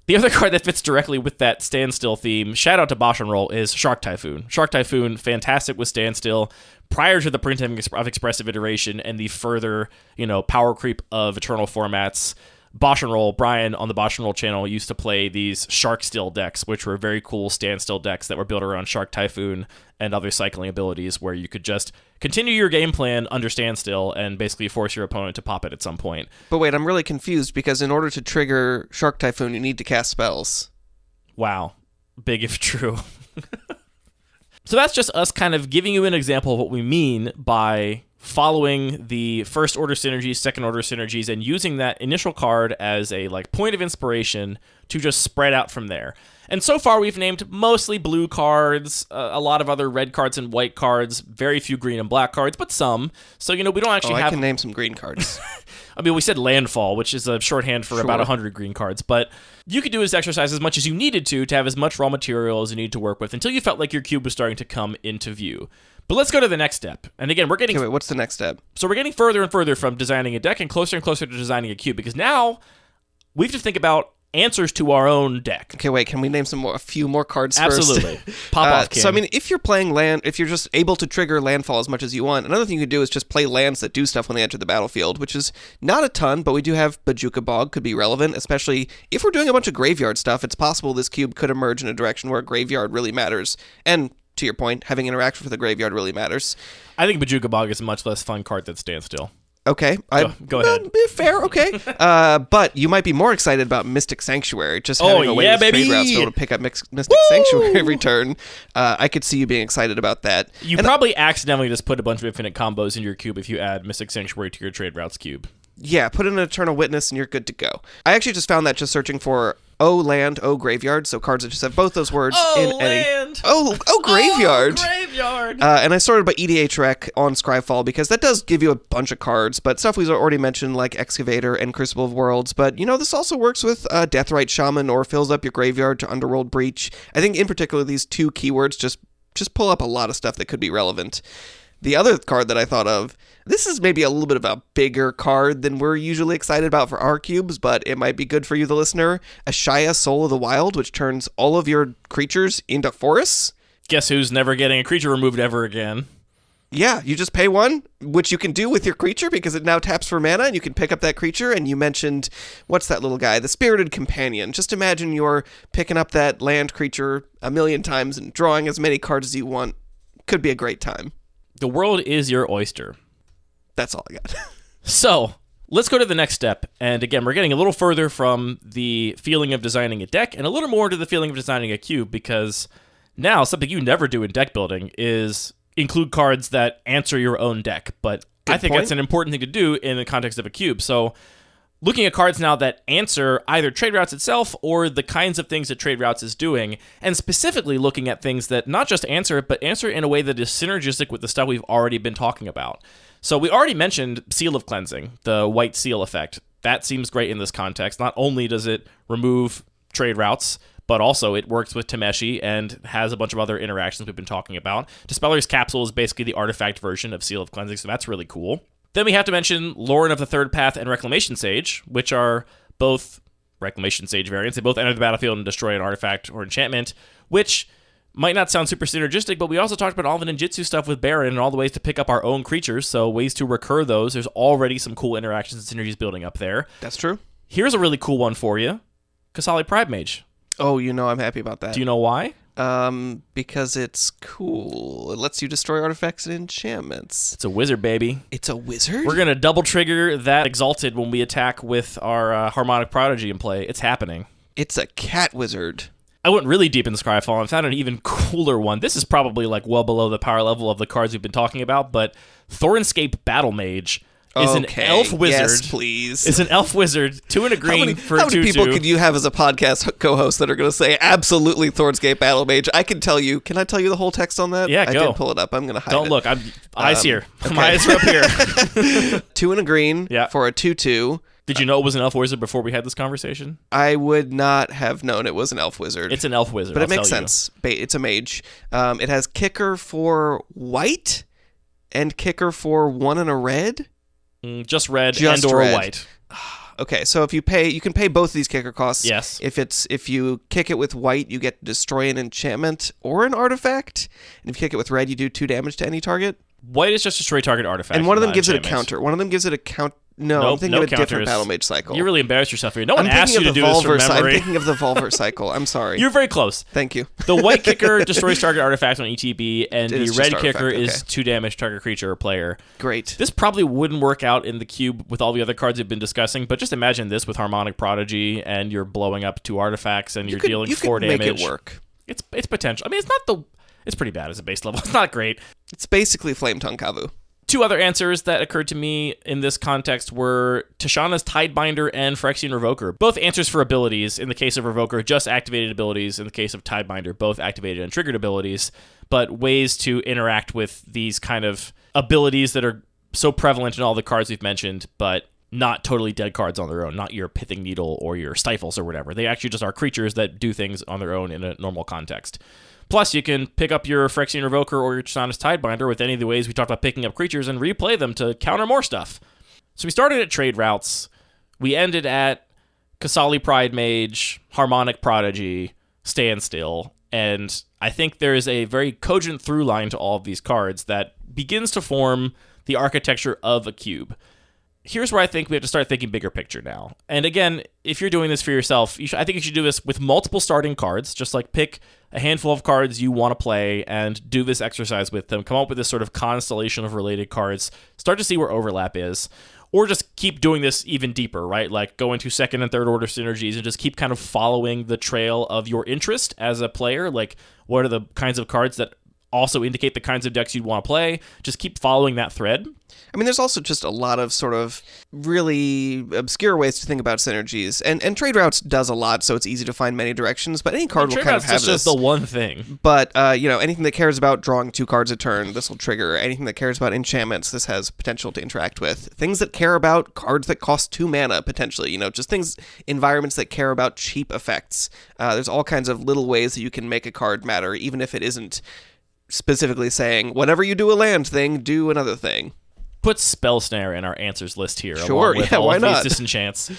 Speaker 1: The other card that fits directly with that Standstill theme, shout out to Bosch and Roll, is Shark Typhoon. Shark Typhoon, fantastic with Standstill. Prior to the printing of Expressive Iteration and the further, power creep of Eternal formats, Bosch and Roll, Brian on the Bosch and Roll channel used to play these Shark Still decks, which were very cool Standstill decks that were built around Shark Typhoon and other cycling abilities where you could just continue your game plan under Standstill and basically force your opponent to pop it at some point.
Speaker 2: But wait, I'm really confused because in order to trigger Shark Typhoon, you need to cast spells.
Speaker 1: Wow. Big if true. So that's just us kind of giving you an example of what we mean by following the first order synergies, second order synergies, and using that initial card as a point of inspiration to just spread out from there. And so far we've named mostly blue cards, a lot of other red cards and white cards, very few green and black cards, but some. So, we don't actually have...
Speaker 2: I can name some green cards.
Speaker 1: I mean, we said landfall, which is a shorthand for about 100 green cards, but you could do this exercise as much as you needed to have as much raw material as you need to work with until you felt like your cube was starting to come into view. But let's go to the next step. And again, we're getting...
Speaker 2: Okay, wait, what's the next step?
Speaker 1: So we're getting further and further from designing a deck and closer to designing a cube, because now we have to think about answers to our own deck.
Speaker 2: Okay, wait, can we name a few more cards
Speaker 1: Absolutely.
Speaker 2: first?
Speaker 1: Pop off, King.
Speaker 2: So, I mean, if you're playing land, if you're just able to trigger landfall as much as you want, another thing you could do is just play lands that do stuff when they enter the battlefield, which is not a ton, but we do have Bojuka Bog could be relevant, especially if we're doing a bunch of graveyard stuff. It's possible this cube could emerge in a direction where graveyard really matters. And to your point, having interaction with the graveyard really matters.
Speaker 1: I think Bojuka Bog is a much less fun card than Standstill.
Speaker 2: Okay.
Speaker 1: Go ahead.
Speaker 2: Fair, okay. But you might be more excited about Mystic Sanctuary. Just having a way with trade routes to be able to pick up Mystic Sanctuary every turn. I could see you being excited about that.
Speaker 1: You probably accidentally just put a bunch of infinite combos in your cube if you add Mystic Sanctuary to your trade routes cube.
Speaker 2: Yeah, put in an Eternal Witness and you're good to go. I actually just found that just searching for land, graveyard, so cards that just have both those words in
Speaker 1: land.
Speaker 2: any. Graveyard.
Speaker 1: Graveyard.
Speaker 2: And I sorted by EDH Rec on Scryfall because that does give you a bunch of cards, but stuff we've already mentioned like Excavator and Crucible of Worlds. But, this also works with Deathrite Shaman or fills up your graveyard to Underworld Breach. I think in particular these two keywords just pull up a lot of stuff that could be relevant. The other card that I thought of, this is maybe a little bit of a bigger card than we're usually excited about for our cubes, but it might be good for you, the listener. Ashaya, Soul of the Wild, which turns all of your creatures into forests.
Speaker 1: Guess who's never getting a creature removed ever again?
Speaker 2: Yeah, you just pay one, which you can do with your creature because it now taps for mana, and you can pick up that creature, and you mentioned, what's that little guy? The Spirited Companion. Just imagine you're picking up that land creature a million times and drawing as many cards as you want. Could be a great time.
Speaker 1: The world is your oyster.
Speaker 2: That's all I got.
Speaker 1: So, let's go to the next step. And again, we're getting a little further from the feeling of designing a deck and a little more to the feeling of designing a cube, because now something you never do in deck building is include cards that answer your own deck. But I think that's an important thing to do in the context of a cube. So, looking at cards now that answer either trade routes itself or the kinds of things that trade routes is doing, and specifically looking at things that not just answer it, but answer it in a way that is synergistic with the stuff we've already been talking about. So we already mentioned Seal of Cleansing, the white seal effect. That seems great in this context. Not only does it remove trade routes, but also it works with Tameshi and has a bunch of other interactions we've been talking about. Dispeller's Capsule is basically the artifact version of Seal of Cleansing, so that's really cool. Then we have to mention Lauren of the Third Path and Reclamation Sage, which are both Reclamation Sage variants. They both enter the battlefield and destroy an artifact or enchantment, which might not sound super synergistic, but we also talked about all the ninjutsu stuff with Baron and all the ways to pick up our own creatures, so ways to recur those. There's already some cool interactions and synergies building up there.
Speaker 2: That's true.
Speaker 1: Here's a really cool one for you. Kasali Pride Mage.
Speaker 2: Oh, I'm happy about that.
Speaker 1: Do you know why?
Speaker 2: Because it's cool. It lets you destroy artifacts and enchantments.
Speaker 1: It's a wizard, baby.
Speaker 2: It's a wizard?
Speaker 1: We're going to double trigger that Exalted when we attack with our Harmonic Prodigy in play. It's happening.
Speaker 2: It's a cat wizard.
Speaker 1: I went really deep in Scryfall and found an even cooler one. This is probably like well below the power level of the cards we've been talking about, but Thornscape Battle Mage is an elf wizard.
Speaker 2: Yes, please.
Speaker 1: It's an elf wizard, 2 and a green for 2/2.
Speaker 2: How many people could you have as a podcast co-host that are going to say absolutely Thornscape Battle Mage? I can tell you. Can I tell you the whole text on that?
Speaker 1: Yeah, go.
Speaker 2: I did pull it up. I'm going to hide it.
Speaker 1: Don't look. Eyes here. Okay. My eyes are up here.
Speaker 2: 2 and a green for a 2/2.
Speaker 1: Did you know it was an elf wizard before we had this conversation?
Speaker 2: I would not have known it was an elf wizard.
Speaker 1: It's an elf wizard,
Speaker 2: but it makes sense. It's a mage. It has kicker for white and kicker for 1 and a red.
Speaker 1: Just red and or white.
Speaker 2: Okay, so if you pay, you can pay both of these kicker costs.
Speaker 1: Yes.
Speaker 2: If you kick it with white, you get to destroy an enchantment or an artifact. And if you kick it with red, you do 2 damage to any target.
Speaker 1: White is just destroy target artifact.
Speaker 2: And one of them gives it a counter. One of them gives it a count. No,
Speaker 1: nope,
Speaker 2: I'm thinking of a different Battle Mage cycle.
Speaker 1: You really embarrassed yourself here. No one asked you to do this from memory.
Speaker 2: I'm thinking of the Volver cycle. I'm sorry.
Speaker 1: You're very close.
Speaker 2: Thank you.
Speaker 1: The white kicker destroys target artifact on ETB, and the red kicker
Speaker 2: is
Speaker 1: is 2 damage target creature or player.
Speaker 2: Great.
Speaker 1: This probably wouldn't work out in the cube with all the other cards we've been discussing, but just imagine this with Harmonic Prodigy, and you're blowing up 2 artifacts, and you're dealing 4 damage.
Speaker 2: You could make it work.
Speaker 1: It's potential. I mean, it's pretty bad as a base level. It's not great.
Speaker 2: It's basically Flame Tongue Kavu.
Speaker 1: 2 other answers that occurred to me in this context were Tishana's Tidebinder and Phyrexian Revoker. Both answers for abilities. In the case of Revoker, just activated abilities. In the case of Tidebinder, both activated and triggered abilities. But ways to interact with these kind of abilities that are so prevalent in all the cards we've mentioned, but not totally dead cards on their own. Not your Pithing Needle or your Stifles or whatever. They actually just are creatures that do things on their own in a normal context. Plus, you can pick up your Phyrexian Revoker or your Tishana's Tidebinder with any of the ways we talked about picking up creatures and replay them to counter more stuff. So we started at trade routes. We ended at Kasali Pride Mage, Harmonic Prodigy, Standstill, and I think there is a very cogent through line to all of these cards that begins to form the architecture of a cube. Here's where I think we have to start thinking bigger picture now. And again, if you're doing this for yourself, I think you should do this with multiple starting cards. Just like pick a handful of cards you want to play and do this exercise with them. Come up with this sort of constellation of related cards. Start to see where overlap is. Or just keep doing this even deeper, right? Like go into second and third order synergies and just keep kind of following the trail of your interest as a player. Like what are the kinds of cards that also indicate the kinds of decks you'd want to play. Just keep following that thread.
Speaker 2: I mean, there's also just a lot of sort of really obscure ways to think about synergies. And Trade Routes does a lot, so it's easy to find many directions, but any card will kind of have this.
Speaker 1: Just the one thing.
Speaker 2: But, anything that cares about drawing 2 cards a turn, this will trigger. Anything that cares about enchantments, this has potential to interact with. Things that care about cards that cost 2 mana, potentially. Just things, environments that care about cheap effects. There's all kinds of little ways that you can make a card matter, even if it isn't specifically saying, whenever you do a land thing, do another thing.
Speaker 1: Put Spell Snare in our answers list here.
Speaker 2: Sure,
Speaker 1: along with
Speaker 2: yeah,
Speaker 1: all
Speaker 2: why
Speaker 1: of
Speaker 2: not?
Speaker 1: These disenchants.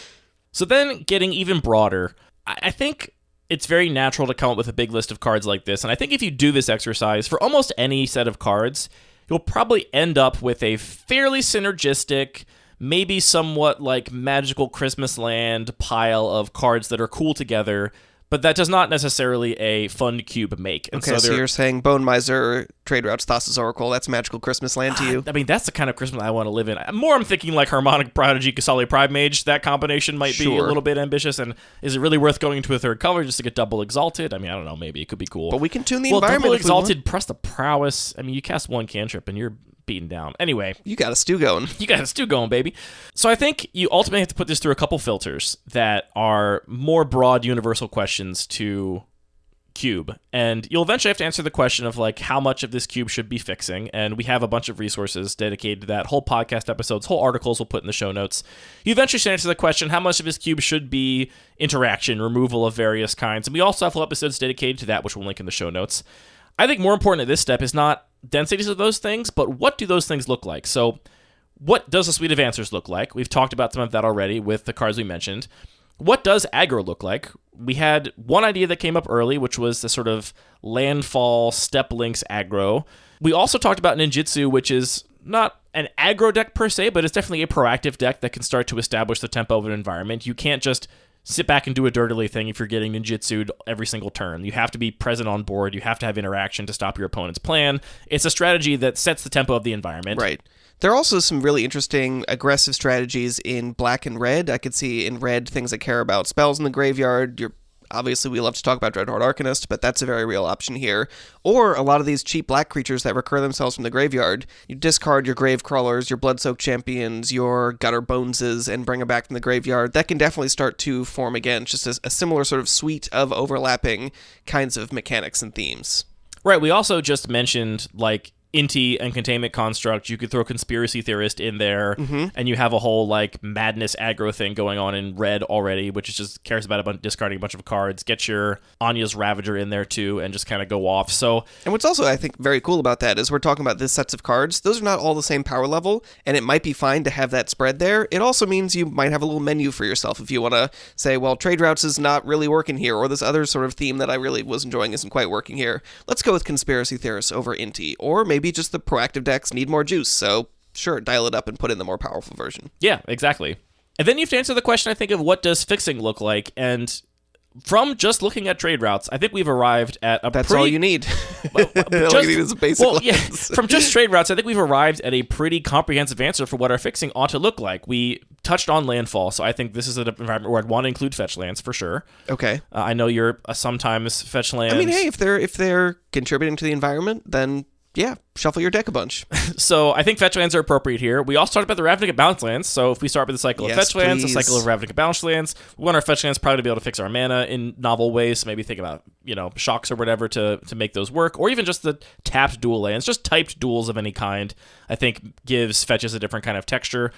Speaker 1: So then, getting even broader, I think it's very natural to come up with a big list of cards like this. And I think if you do this exercise for almost any set of cards, you'll probably end up with a fairly synergistic, maybe somewhat like magical Christmas land pile of cards that are cool together. But that does not necessarily a fun cube make. And
Speaker 2: okay, so you're saying Bone Miser, Trade Routes, Thassa's Oracle, that's magical Christmas land to you?
Speaker 1: I mean, that's the kind of Christmas I want to live in. More I'm thinking like Harmonic Prodigy, Kasali Pride Mage. That combination might be a little bit ambitious. And is it really worth going into a third color just to get double exalted? I mean, I don't know. Maybe it could be cool.
Speaker 2: But we can tune the environment.
Speaker 1: Double exalted, press the prowess. I mean, you cast 1 cantrip and you're beaten down. Anyway.
Speaker 2: You got a stew going.
Speaker 1: You got a stew going, baby. So I think you ultimately have to put this through a couple filters that are more broad universal questions to cube. And you'll eventually have to answer the question of like how much of this cube should be fixing. And we have a bunch of resources dedicated to that. Whole podcast episodes, whole articles we'll put in the show notes. You eventually should answer the question how much of this cube should be interaction, removal of various kinds. And we also have whole episodes dedicated to that, which we'll link in the show notes. I think more important at this step is not densities of those things, but what do those things look like? So what does a suite of answers look like? We've talked about some of that already with the cards we mentioned. What does aggro look like? We had one idea that came up early, which was the sort of landfall step links aggro. We also talked about ninjutsu, which is not an aggro deck per se, but it's definitely a proactive deck that can start to establish the tempo of an environment. You can't just sit back and do a dirtily thing if you're getting ninjutsu'd every single turn. You have to be present on board. You have to have interaction to stop your opponent's plan. It's a strategy that sets the tempo of the environment.
Speaker 2: Right. There are also some really interesting aggressive strategies in black and red. I could see in red things that care about spells in the graveyard. Obviously, we love to talk about Dreadhorde Arcanist, but that's a very real option here. Or a lot of these cheap black creatures that recur themselves from the graveyard. You discard your Grave Crawlers, your Bloodsoaked Champions, your Gutter Boneses, and bring them back from the graveyard. That can definitely start to form again, just a similar sort of suite of overlapping kinds of mechanics and themes.
Speaker 1: Right, we also just mentioned, like, Inti and Containment Construct. You could throw Conspiracy Theorist in there, and you have a whole like madness aggro thing going on in red already, which is just cares about discarding a bunch of cards. Get your Anya's Ravager in there too, and just kind of go off. So,
Speaker 2: and what's also I think very cool about that is we're talking about this sets of cards. Those are not all the same power level, and it might be fine to have that spread there. It also means you might have a little menu for yourself if you want to say, well, Trade Routes is not really working here, or this other sort of theme that I really was enjoying isn't quite working here. Let's go with Conspiracy Theorists over Inti, or maybe just the proactive decks need more juice, so sure, dial it up and put in the more powerful version.
Speaker 1: Yeah, exactly. And then you have to answer the question, I think, of what does fixing look like, and from just looking at Trade Routes, I think we've arrived at a
Speaker 2: That's all you need. All you need is a basic lens.
Speaker 1: From just Trade Routes, I think we've arrived at a pretty comprehensive answer for what our fixing ought to look like. We touched on landfall, so I think this is an environment where I'd want to include fetch lands for sure.
Speaker 2: Okay.
Speaker 1: I know you're a sometimes fetch lands.
Speaker 2: I mean, hey, if they're contributing to the environment, then yeah, shuffle your deck a bunch.
Speaker 1: So I think fetch lands are appropriate here. We also talked about the Ravnica Bounce lands. So if we start with the cycle of fetch lands, the cycle of Ravnica Bounce lands, we want our fetch lands probably to be able to fix our mana in novel ways. So maybe think about, shocks or whatever to make those work. Or even just the tapped dual lands, just typed duals of any kind, I think gives fetches a different kind of texture.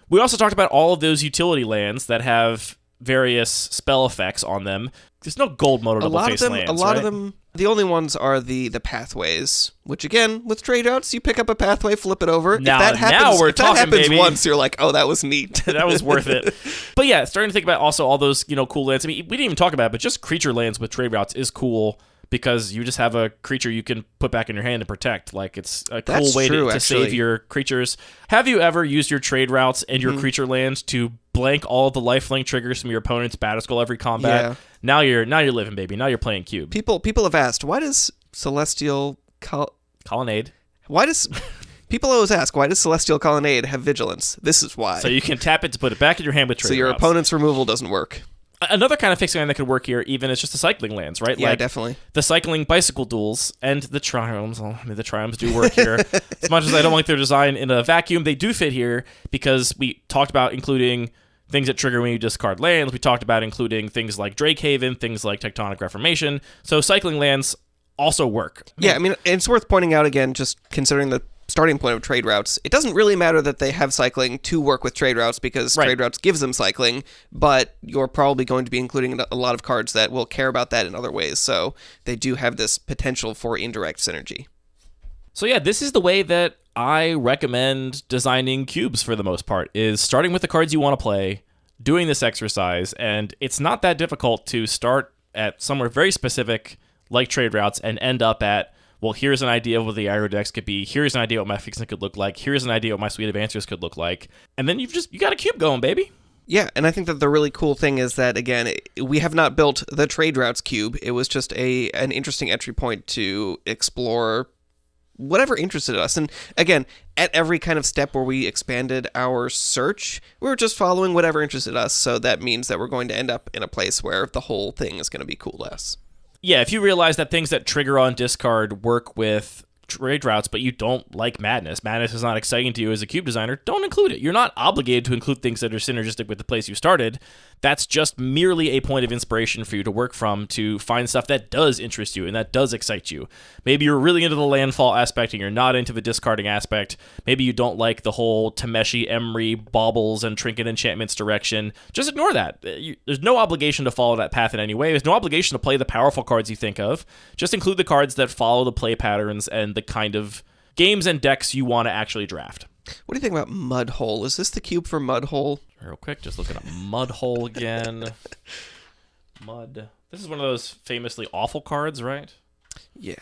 Speaker 1: We also talked about all of those utility lands that have various spell effects on them. There's no gold mono double face lands.
Speaker 2: A lot of them The only ones are the pathways, which again, with trade routes, you pick up a pathway, flip it over.
Speaker 1: Now
Speaker 2: if that happens,
Speaker 1: we're
Speaker 2: if that
Speaker 1: talking,
Speaker 2: happens
Speaker 1: baby.
Speaker 2: once, you're like, oh, that was neat.
Speaker 1: That was worth it. But yeah, starting to think about also all those, cool lands. I mean, we didn't even talk about it, but just creature lands with trade routes is cool because you just have a creature you can put back in your hand and protect. Like, it's a cool way to save your creatures. Have you ever used your trade routes and your creature lands to blank all of the lifelink triggers from your opponent's battle skull every combat?
Speaker 2: Yeah.
Speaker 1: Now you're living, baby. Now you're playing Cube.
Speaker 2: People have asked, why does Celestial
Speaker 1: Colonnade.
Speaker 2: People always ask, why does Celestial Colonnade have vigilance? This is why.
Speaker 1: So you can tap it to put it back in your hand with trade
Speaker 2: So your
Speaker 1: routes.
Speaker 2: opponent's removal doesn't work.
Speaker 1: Another kind of fixing land that could work here even is just the cycling lands, right?
Speaker 2: Yeah,
Speaker 1: like
Speaker 2: definitely.
Speaker 1: The cycling bicycle duels and the triomes. Well, I mean, the triomes do work here. As much as I don't like their design in a vacuum, they do fit here because we talked about including things that trigger when you discard lands. We talked about including things like Drakehaven, things like Tectonic Reformation. So cycling lands also work.
Speaker 2: Yeah, I mean, it's worth pointing out again, just considering the starting point of trade routes, it doesn't really matter that they have cycling to work with trade routes because trade routes gives them cycling, but you're probably going to be including a lot of cards that will care about that in other ways, so they do have this potential for indirect synergy.
Speaker 1: So yeah, this is the way that I recommend designing cubes for the most part, is starting with the cards you want to play, doing this exercise, and it's not that difficult to start at somewhere very specific like trade routes and end up at, well, here's an idea of what the aggro decks could be. Here's an idea what my fixing could look like. Here's an idea what my suite of answers could look like. And then you got a cube going, baby.
Speaker 2: Yeah, and I think that the really cool thing is that, again, we have not built the trade routes cube. It was just an interesting entry point to explore whatever interested us. And again, at every kind of step where we expanded our search, we were just following whatever interested us. So that means that we're going to end up in a place where the whole thing is going to be cool to us.
Speaker 1: Yeah, if you realize that things that trigger on discard work with trade routes, but you don't like Madness is not exciting to you as a cube designer, don't include it. You're not obligated to include things that are synergistic with the place you started. That's just merely a point of inspiration for you to work from to find stuff that does interest you and that does excite you. Maybe you're really into the landfall aspect and you're not into the discarding aspect. Maybe you don't like the whole Tameshi, Emery, baubles, and trinket enchantments direction. Just ignore that. There's no obligation to follow that path in any way. There's no obligation to play the powerful cards you think of. Just include the cards that follow the play patterns and the kind of games and decks you want to actually draft.
Speaker 2: What do you think about Mudhole? Is this the cube for Mudhole?
Speaker 1: Real quick, just looking at Mudhole again. Mud. This is one of those famously awful cards, right?
Speaker 2: Yeah.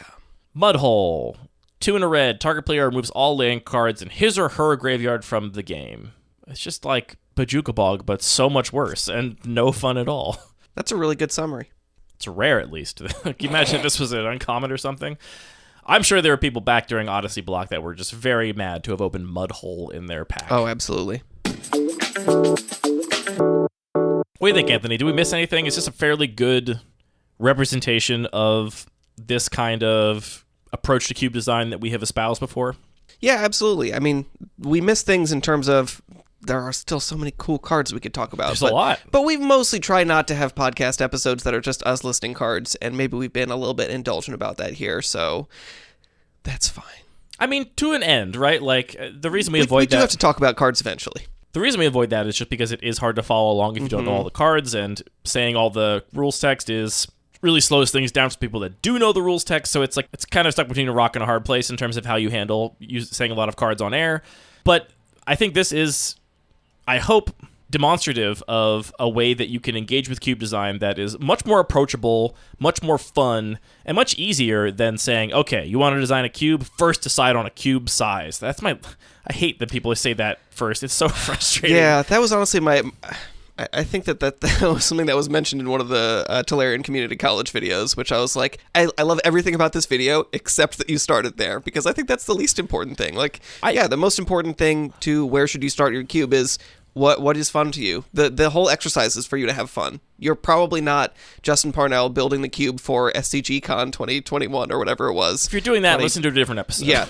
Speaker 1: Mudhole. 2 and a red. Target player removes all land cards in his or her graveyard from the game. It's just like Bajuka Bog, but so much worse and no fun at all.
Speaker 2: That's a really good summary.
Speaker 1: It's rare, at least. Can you imagine if this was an uncommon or something? I'm sure there were people back during Odyssey Block that were just very mad to have opened Mudhole in their pack.
Speaker 2: Oh, absolutely.
Speaker 1: What do you think, Anthony? Do we miss anything? Is this a fairly good representation of this kind of approach to cube design that we have espoused before?
Speaker 2: Yeah, absolutely. I mean, we miss things in terms of there are still so many cool cards we could talk about.
Speaker 1: There's a lot.
Speaker 2: But we've mostly tried not to have podcast episodes that are just us listing cards, and maybe we've been a little bit indulgent about that here, so that's fine.
Speaker 1: I mean, to an end, right? Like, the reason we avoid that...
Speaker 2: We do have to talk about cards eventually.
Speaker 1: The reason we avoid that is just because it is hard to follow along if you don't know all the cards, and saying all the rules text is really slows things down for people that do know the rules text, so it's like it's kind of stuck between a rock and a hard place in terms of how you handle saying a lot of cards on air. But I think this is, I hope, demonstrative of a way that you can engage with cube design that is much more approachable, much more fun, and much easier than saying, okay, you want to design a cube, first decide on a cube size. I hate that people say that first. It's so frustrating.
Speaker 2: Yeah, that was honestly I think that was something that was mentioned in one of the Tolarian Community College videos, which I was like, I love everything about this video except that you started there, because I think that's the least important thing. Like, the most important thing to where should you start your cube is what is fun to you. The whole exercise is for you to have fun. You're probably not Justin Parnell building the cube for SCG Con 2021 or whatever it was.
Speaker 1: If you're doing that, listen to a different episode.
Speaker 2: Yeah,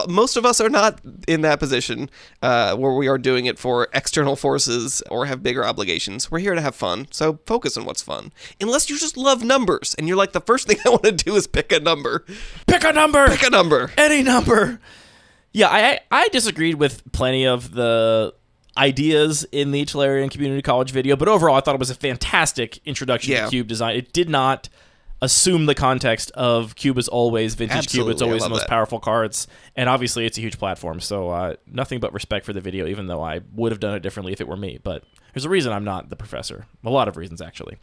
Speaker 2: most of us are not in that position where we are doing it for external forces or have bigger obligations. We're here to have fun, so focus on what's fun. Unless you just love numbers and you're like, the first thing I want to do is pick a number.
Speaker 1: Pick a number!
Speaker 2: Pick a number!
Speaker 1: Any number! Yeah, I disagreed with plenty of the ideas in the Tolarian Community College video, but overall I thought it was a fantastic introduction to cube design. It did not assume the context of Cube is always vintage
Speaker 2: Absolutely,
Speaker 1: Cube. It's always
Speaker 2: I
Speaker 1: the
Speaker 2: love
Speaker 1: most
Speaker 2: that.
Speaker 1: powerful cards. And obviously, it's a huge platform. So nothing but respect for the video, even though I would have done it differently if it were me. But there's a reason I'm not the professor. A lot of reasons, actually.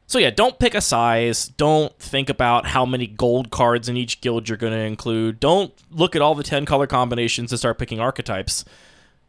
Speaker 1: So yeah, don't pick a size. Don't think about how many gold cards in each guild you're going to include. Don't look at all the 10 color combinations and start picking archetypes.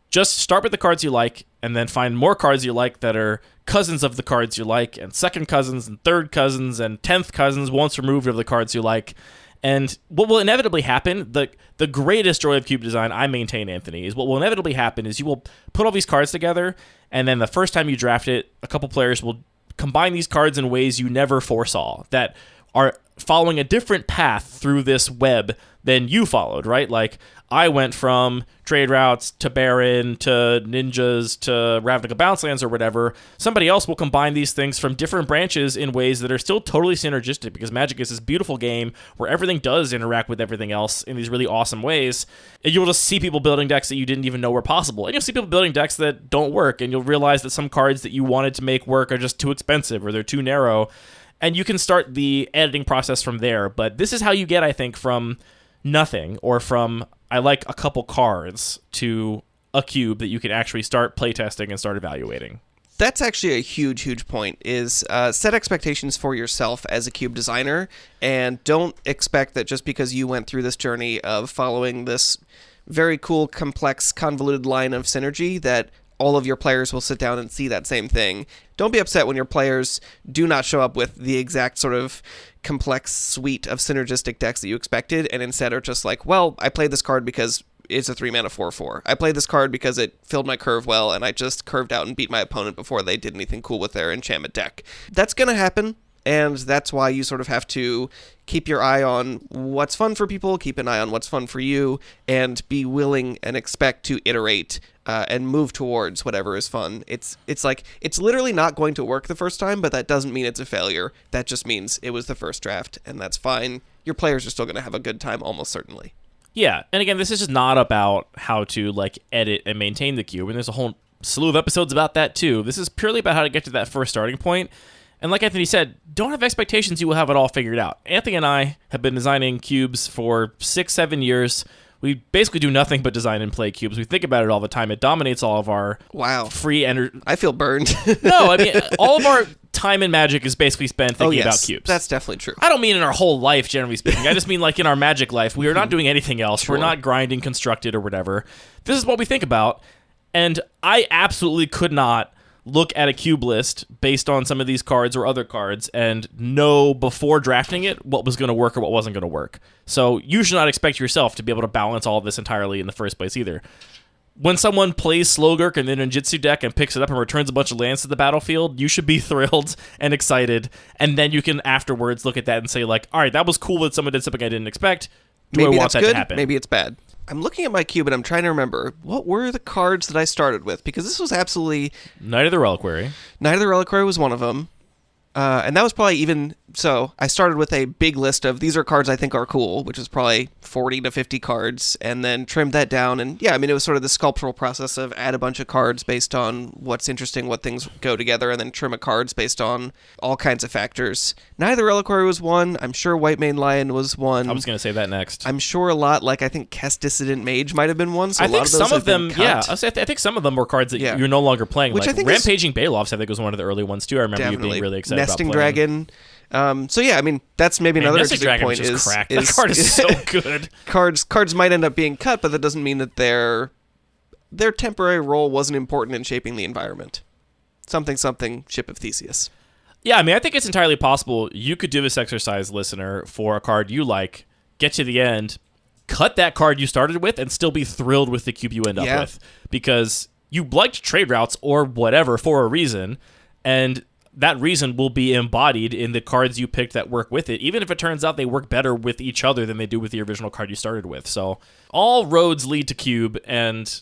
Speaker 1: Just start with the cards you like, and then find more cards you like that are cousins of the cards you like, and second cousins, and third cousins, and 10th cousins once removed of the cards you like. And what will inevitably happen, the greatest joy of cube design, I maintain, Anthony, is what will inevitably happen is you will put all these cards together, and then the first time you draft it, a couple players will combine these cards in ways you never foresaw that are following a different path through this web than you followed, right? Like, I went from trade routes to Baron to ninjas to Ravnica Bounce Lands or whatever. Somebody else will combine these things from different branches in ways that are still totally synergistic, because Magic is this beautiful game where everything does interact with everything else in these really awesome ways. And you'll just see people building decks that you didn't even know were possible. And you'll see people building decks that don't work, and you'll realize that some cards that you wanted to make work are just too expensive or they're too narrow. And you can start the editing process from there. But this is how you get, I think, from nothing or from I like a couple cards to a cube that you can actually start playtesting and start evaluating.
Speaker 2: That's actually a huge, huge point, is set expectations for yourself as a cube designer, and don't expect that just because you went through this journey of following this very cool, complex, convoluted line of synergy that all of your players will sit down and see that same thing. Don't be upset when your players do not show up with the exact sort of complex suite of synergistic decks that you expected, and instead are just like, well, I played this card because it's a 3-mana 4/4. I played this card because it filled my curve well, and I just curved out and beat my opponent before they did anything cool with their enchantment deck. That's going to happen, and that's why you sort of have to keep your eye on what's fun for people, keep an eye on what's fun for you, and be willing and expect to iterate and move towards whatever is fun. It's like, it's literally not going to work the first time, but that doesn't mean it's a failure. That just means it was the first draft, and that's fine. Your players are still going to have a good time, almost certainly.
Speaker 1: Yeah, and again, this is just not about how to like edit and maintain the cube, and there's a whole slew of episodes about that too. This is purely about how to get to that first starting point. And like Anthony said, don't have expectations you will have it all figured out. Anthony and I have been designing cubes for 6-7 years. We basically do nothing but design and play cubes. We think about it all the time. It dominates all of our free energy.
Speaker 2: I feel burned.
Speaker 1: No, I mean, all of our time in Magic is basically spent thinking about cubes.
Speaker 2: That's definitely true.
Speaker 1: I don't mean in our whole life, generally speaking. I just mean like in our Magic life. We are not doing anything else.
Speaker 2: Sure.
Speaker 1: We're not grinding, constructed, or whatever. This is what we think about. And I absolutely could not look at a cube list based on some of these cards or other cards and know before drafting it what was going to work or what wasn't going to work. So you should not expect yourself to be able to balance all of this entirely in the first place either. When someone plays Slogurk in the Ninjutsu deck and picks it up and returns a bunch of lands to the battlefield, you should be thrilled and excited, and then you can afterwards look at that and say, like, all right, that was cool that someone did something I didn't expect. Do
Speaker 2: Maybe
Speaker 1: I want
Speaker 2: that's
Speaker 1: that
Speaker 2: good,
Speaker 1: to happen?
Speaker 2: maybe it's bad. I'm looking at my cube and I'm trying to remember, what were the cards that I started with? Because this was absolutely...
Speaker 1: Knight of the Reliquary.
Speaker 2: Knight of the Reliquary was one of them. And that was probably even... So, I started with a big list of, these are cards I think are cool, which is probably 40 to 50 cards, and then trimmed that down. And yeah, I mean, it was sort of the sculptural process of add a bunch of cards based on what's interesting, what things go together, and then trim a cards based on all kinds of factors. Knight of the Reliquary was one. I'm sure White Mane Lion was one.
Speaker 1: I was going to say that next.
Speaker 2: I'm sure a lot, like I think Kest Dissident Mage might have been one. So
Speaker 1: I
Speaker 2: a
Speaker 1: think
Speaker 2: lot of those
Speaker 1: some of
Speaker 2: have been
Speaker 1: them,
Speaker 2: cut.
Speaker 1: yeah. I think some of them were cards that you're no longer playing.
Speaker 2: Which
Speaker 1: like
Speaker 2: I think is-
Speaker 1: Rampaging Bailoffs, I think, was one of the early ones too. I remember you being really excited
Speaker 2: Nesting
Speaker 1: about playing.
Speaker 2: Dragon. So yeah, I mean, that's maybe another
Speaker 1: Nesting
Speaker 2: interesting
Speaker 1: Dragon
Speaker 2: point.
Speaker 1: just cracked. That card is so good.
Speaker 2: Cards might end up being cut, but that doesn't mean that their temporary role wasn't important in shaping the environment. Something Ship of Theseus.
Speaker 1: Yeah, I mean, I think it's entirely possible you could do this exercise, listener, for a card you like, get to the end, cut that card you started with, and still be thrilled with the cube you end up with. Because you liked trade routes or whatever for a reason, and that reason will be embodied in the cards you picked that work with it, even if it turns out they work better with each other than they do with the original card you started with. So all roads lead to cube, and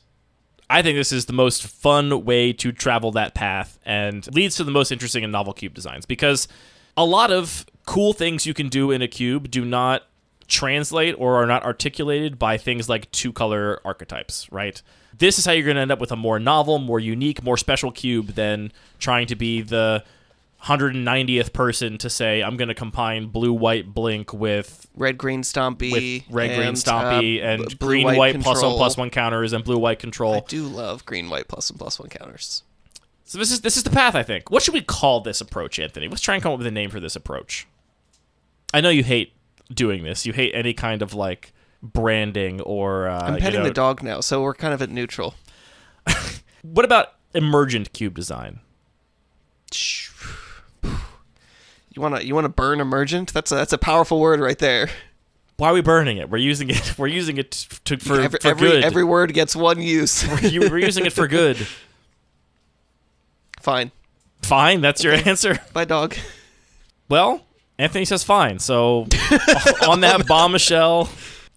Speaker 1: I think this is the most fun way to travel that path and leads to the most interesting and novel cube designs, because a lot of cool things you can do in a cube do not translate or are not articulated by things like two-color archetypes, right? This is how you're going to end up with a more novel, more unique, more special cube than trying to be the 190th person to say, I'm going to combine blue, white, blink with
Speaker 2: red, green, stompy,
Speaker 1: and
Speaker 2: blue,
Speaker 1: green, white,
Speaker 2: control.
Speaker 1: +1/+1 counters, and blue, white control.
Speaker 2: I do love green, white, +1/+1 counters.
Speaker 1: So this is the path, I think. What should we call this approach, Anthony? Let's try and come up with a name for this approach. I know you hate doing this. You hate any kind of like branding or.
Speaker 2: I'm petting the dog now, so we're kind of at neutral.
Speaker 1: What about emergent cube design?
Speaker 2: You wanna burn emergent? That's a powerful word right there.
Speaker 1: Why are we burning it? We're using it. We're using it for good.
Speaker 2: Every word gets one use.
Speaker 1: We're using it for good.
Speaker 2: Fine.
Speaker 1: That's your answer?
Speaker 2: Bye, dog.
Speaker 1: Well, Anthony says fine. So on that bombshell,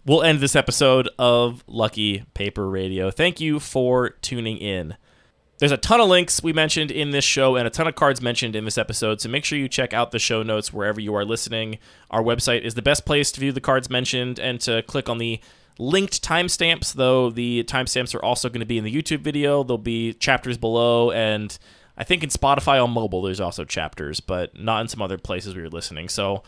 Speaker 1: we'll end this episode of Lucky Paper Radio. Thank you for tuning in. There's a ton of links we mentioned in this show and a ton of cards mentioned in this episode, so make sure you check out the show notes wherever you are listening. Our website is the best place to view the cards mentioned and to click on the linked timestamps, though the timestamps are also going to be in the YouTube video. There'll be chapters below, and I think in Spotify on mobile there's also chapters, but not in some other places where you're listening. So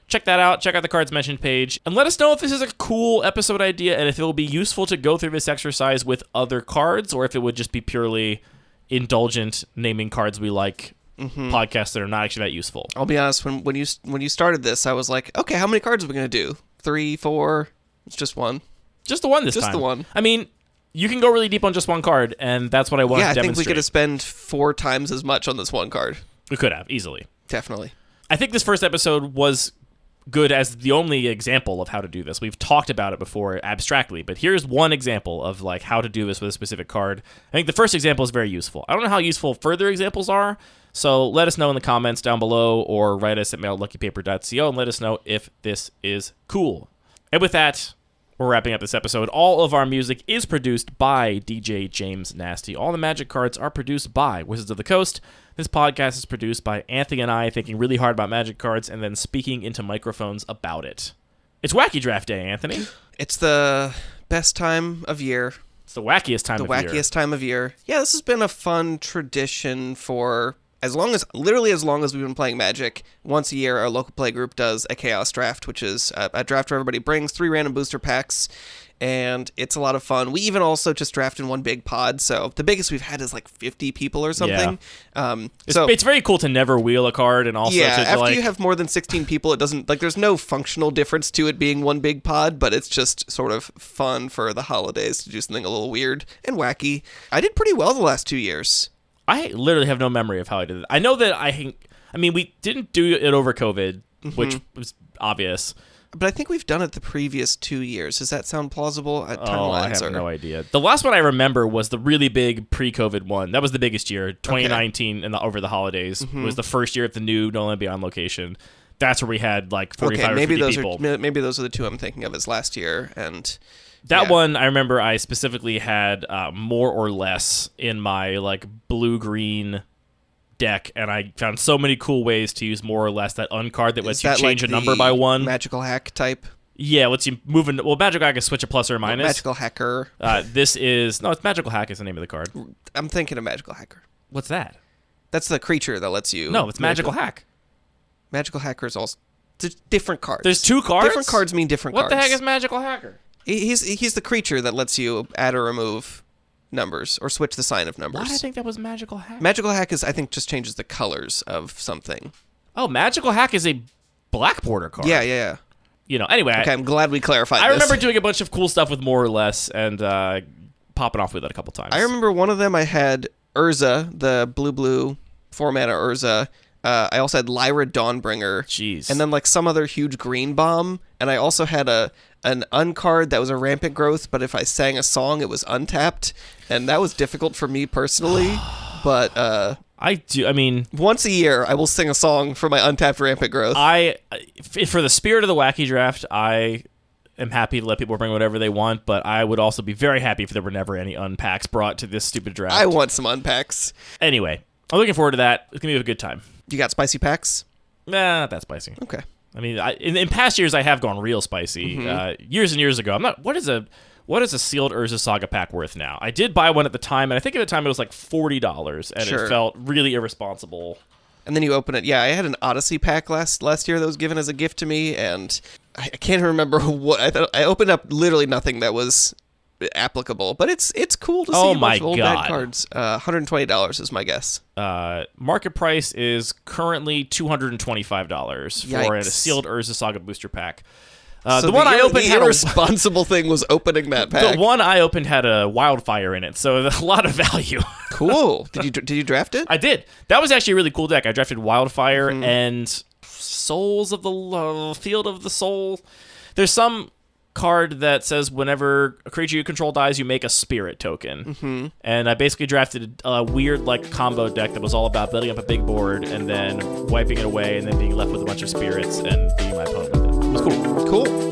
Speaker 1: check that out. Check out the cards mentioned page, and let us know if this is a cool episode idea and if it will be useful to go through this exercise with other cards, or if it would just be purely indulgent naming cards we like podcasts that are not actually that useful.
Speaker 2: I'll be honest, when you started this, I was like, okay, how many cards are we going to do? 3, 4? It's just one.
Speaker 1: Just the one this time.
Speaker 2: Just the one.
Speaker 1: I mean, you can go really deep on just one card, and that's what I want to demonstrate.
Speaker 2: Yeah, I think we could have spent 4 times as much on this one card.
Speaker 1: We could have, easily.
Speaker 2: Definitely.
Speaker 1: I think this first episode was good as the only example of how to do this. We've talked about it before abstractly, but here's one example of like how to do this with a specific card. I think the first example is very useful. I don't know how useful further examples are, so let us know in the comments down below or write us at mail@luckypaper.co and let us know if this is cool. And with that, we're wrapping up this episode. All of our music is produced by DJ James Nasty. All the Magic cards are produced by Wizards of the Coast. This podcast is produced by Anthony and I thinking really hard about Magic cards and then speaking into microphones about it. It's Wacky Draft Day, Anthony.
Speaker 2: It's the best time of year.
Speaker 1: It's the wackiest time of year.
Speaker 2: The wackiest time of year. Yeah, this has been a fun tradition for literally as long as we've been playing Magic. Once a year, our local play group does a Chaos Draft, which is a draft where everybody brings 3 random booster packs, and it's a lot of fun. We even also just draft in one big pod, so the biggest we've had is like 50 people or something.
Speaker 1: Yeah. It's very cool to never wheel a card, and also
Speaker 2: after you have more than 16 people, it doesn't, like, there's no functional difference to it being one big pod, but it's just sort of fun for the holidays to do something a little weird and wacky. I did pretty well the last 2 years.
Speaker 1: I literally have no memory of how I did it. I know that we didn't do it over COVID, which was obvious.
Speaker 2: But I think we've done it the previous 2 years. Does that sound plausible?
Speaker 1: I have no idea. The last one I remember was the really big pre-COVID one. That was the biggest year, 2019, over the holidays. It was the first year of the new No Land Beyond location. That's where we had like 45 or 50 people.
Speaker 2: Maybe those are the two I'm thinking of as last year, and
Speaker 1: that one, I remember I specifically had more or less in my like blue-green deck, and I found so many cool ways to use more or less that uncard that lets you change a number by 1.
Speaker 2: Magical hack type?
Speaker 1: Yeah, lets you move in. Well, Magical Hack is switch a plus or a minus.
Speaker 2: Magical Hacker.
Speaker 1: It's Magical Hack is the name of the card.
Speaker 2: I'm thinking of Magical Hacker.
Speaker 1: What's that?
Speaker 2: That's the creature that lets you...
Speaker 1: No, it's Magical Hack.
Speaker 2: Magical Hacker is also... There's different cards.
Speaker 1: There's 2 cards?
Speaker 2: Different cards mean different cards.
Speaker 1: What the heck is Magical Hacker?
Speaker 2: He's the creature that lets you add or remove numbers or switch the sign of numbers.
Speaker 1: Why did I think that was Magical Hack?
Speaker 2: Magical Hack is, I think, just changes the colors of something.
Speaker 1: Oh, Magical Hack is a black border card.
Speaker 2: Yeah.
Speaker 1: Anyway.
Speaker 2: Okay, I'm glad we clarified this.
Speaker 1: I remember doing a bunch of cool stuff with more or less and popping off with it a couple times.
Speaker 2: I remember one of them I had Urza, the blue 4-mana Urza. I also had Lyra Dawnbringer.
Speaker 1: Jeez.
Speaker 2: And then like some other huge green bomb. And I also had an uncard that was a rampant growth, but if I sang a song, it was untapped. And that was difficult for me personally. But once a year, I will sing a song for my untapped rampant growth.
Speaker 1: For the spirit of the Wacky Draft, I am happy to let people bring whatever they want, but I would also be very happy if there were never any unpacks brought to this stupid draft.
Speaker 2: I want some unpacks.
Speaker 1: Anyway, I'm looking forward to that. It's going to be a good time.
Speaker 2: You got spicy packs?
Speaker 1: Nah, not that spicy.
Speaker 2: Okay.
Speaker 1: I mean, in past years, I have gone real spicy. Years and years ago, what is a sealed Urza Saga pack worth now? I did buy one at the time, and I think at the time it was like $40, and it felt really irresponsible.
Speaker 2: And then you open it. Yeah, I had an Odyssey pack last year that was given as a gift to me, and I can't remember what I thought. I opened up literally nothing that was applicable, but it's cool to see a bunch of old bad cards. $120 is my guess.
Speaker 1: Market price is currently $225 for a sealed Urza Saga booster pack.
Speaker 2: So the one I opened had irresponsible thing was opening that pack.
Speaker 1: The one I opened had a wildfire in it, so a lot of value.
Speaker 2: Cool. Did you draft it?
Speaker 1: I did. That was actually a really cool deck. I drafted Wildfire and Souls of the Field of the Soul. There's some card that says whenever a creature you control dies, you make a spirit token. And I basically drafted a weird combo deck that was all about building up a big board and then wiping it away and then being left with a bunch of spirits and beating my opponent with it. It was cool.
Speaker 2: Cool.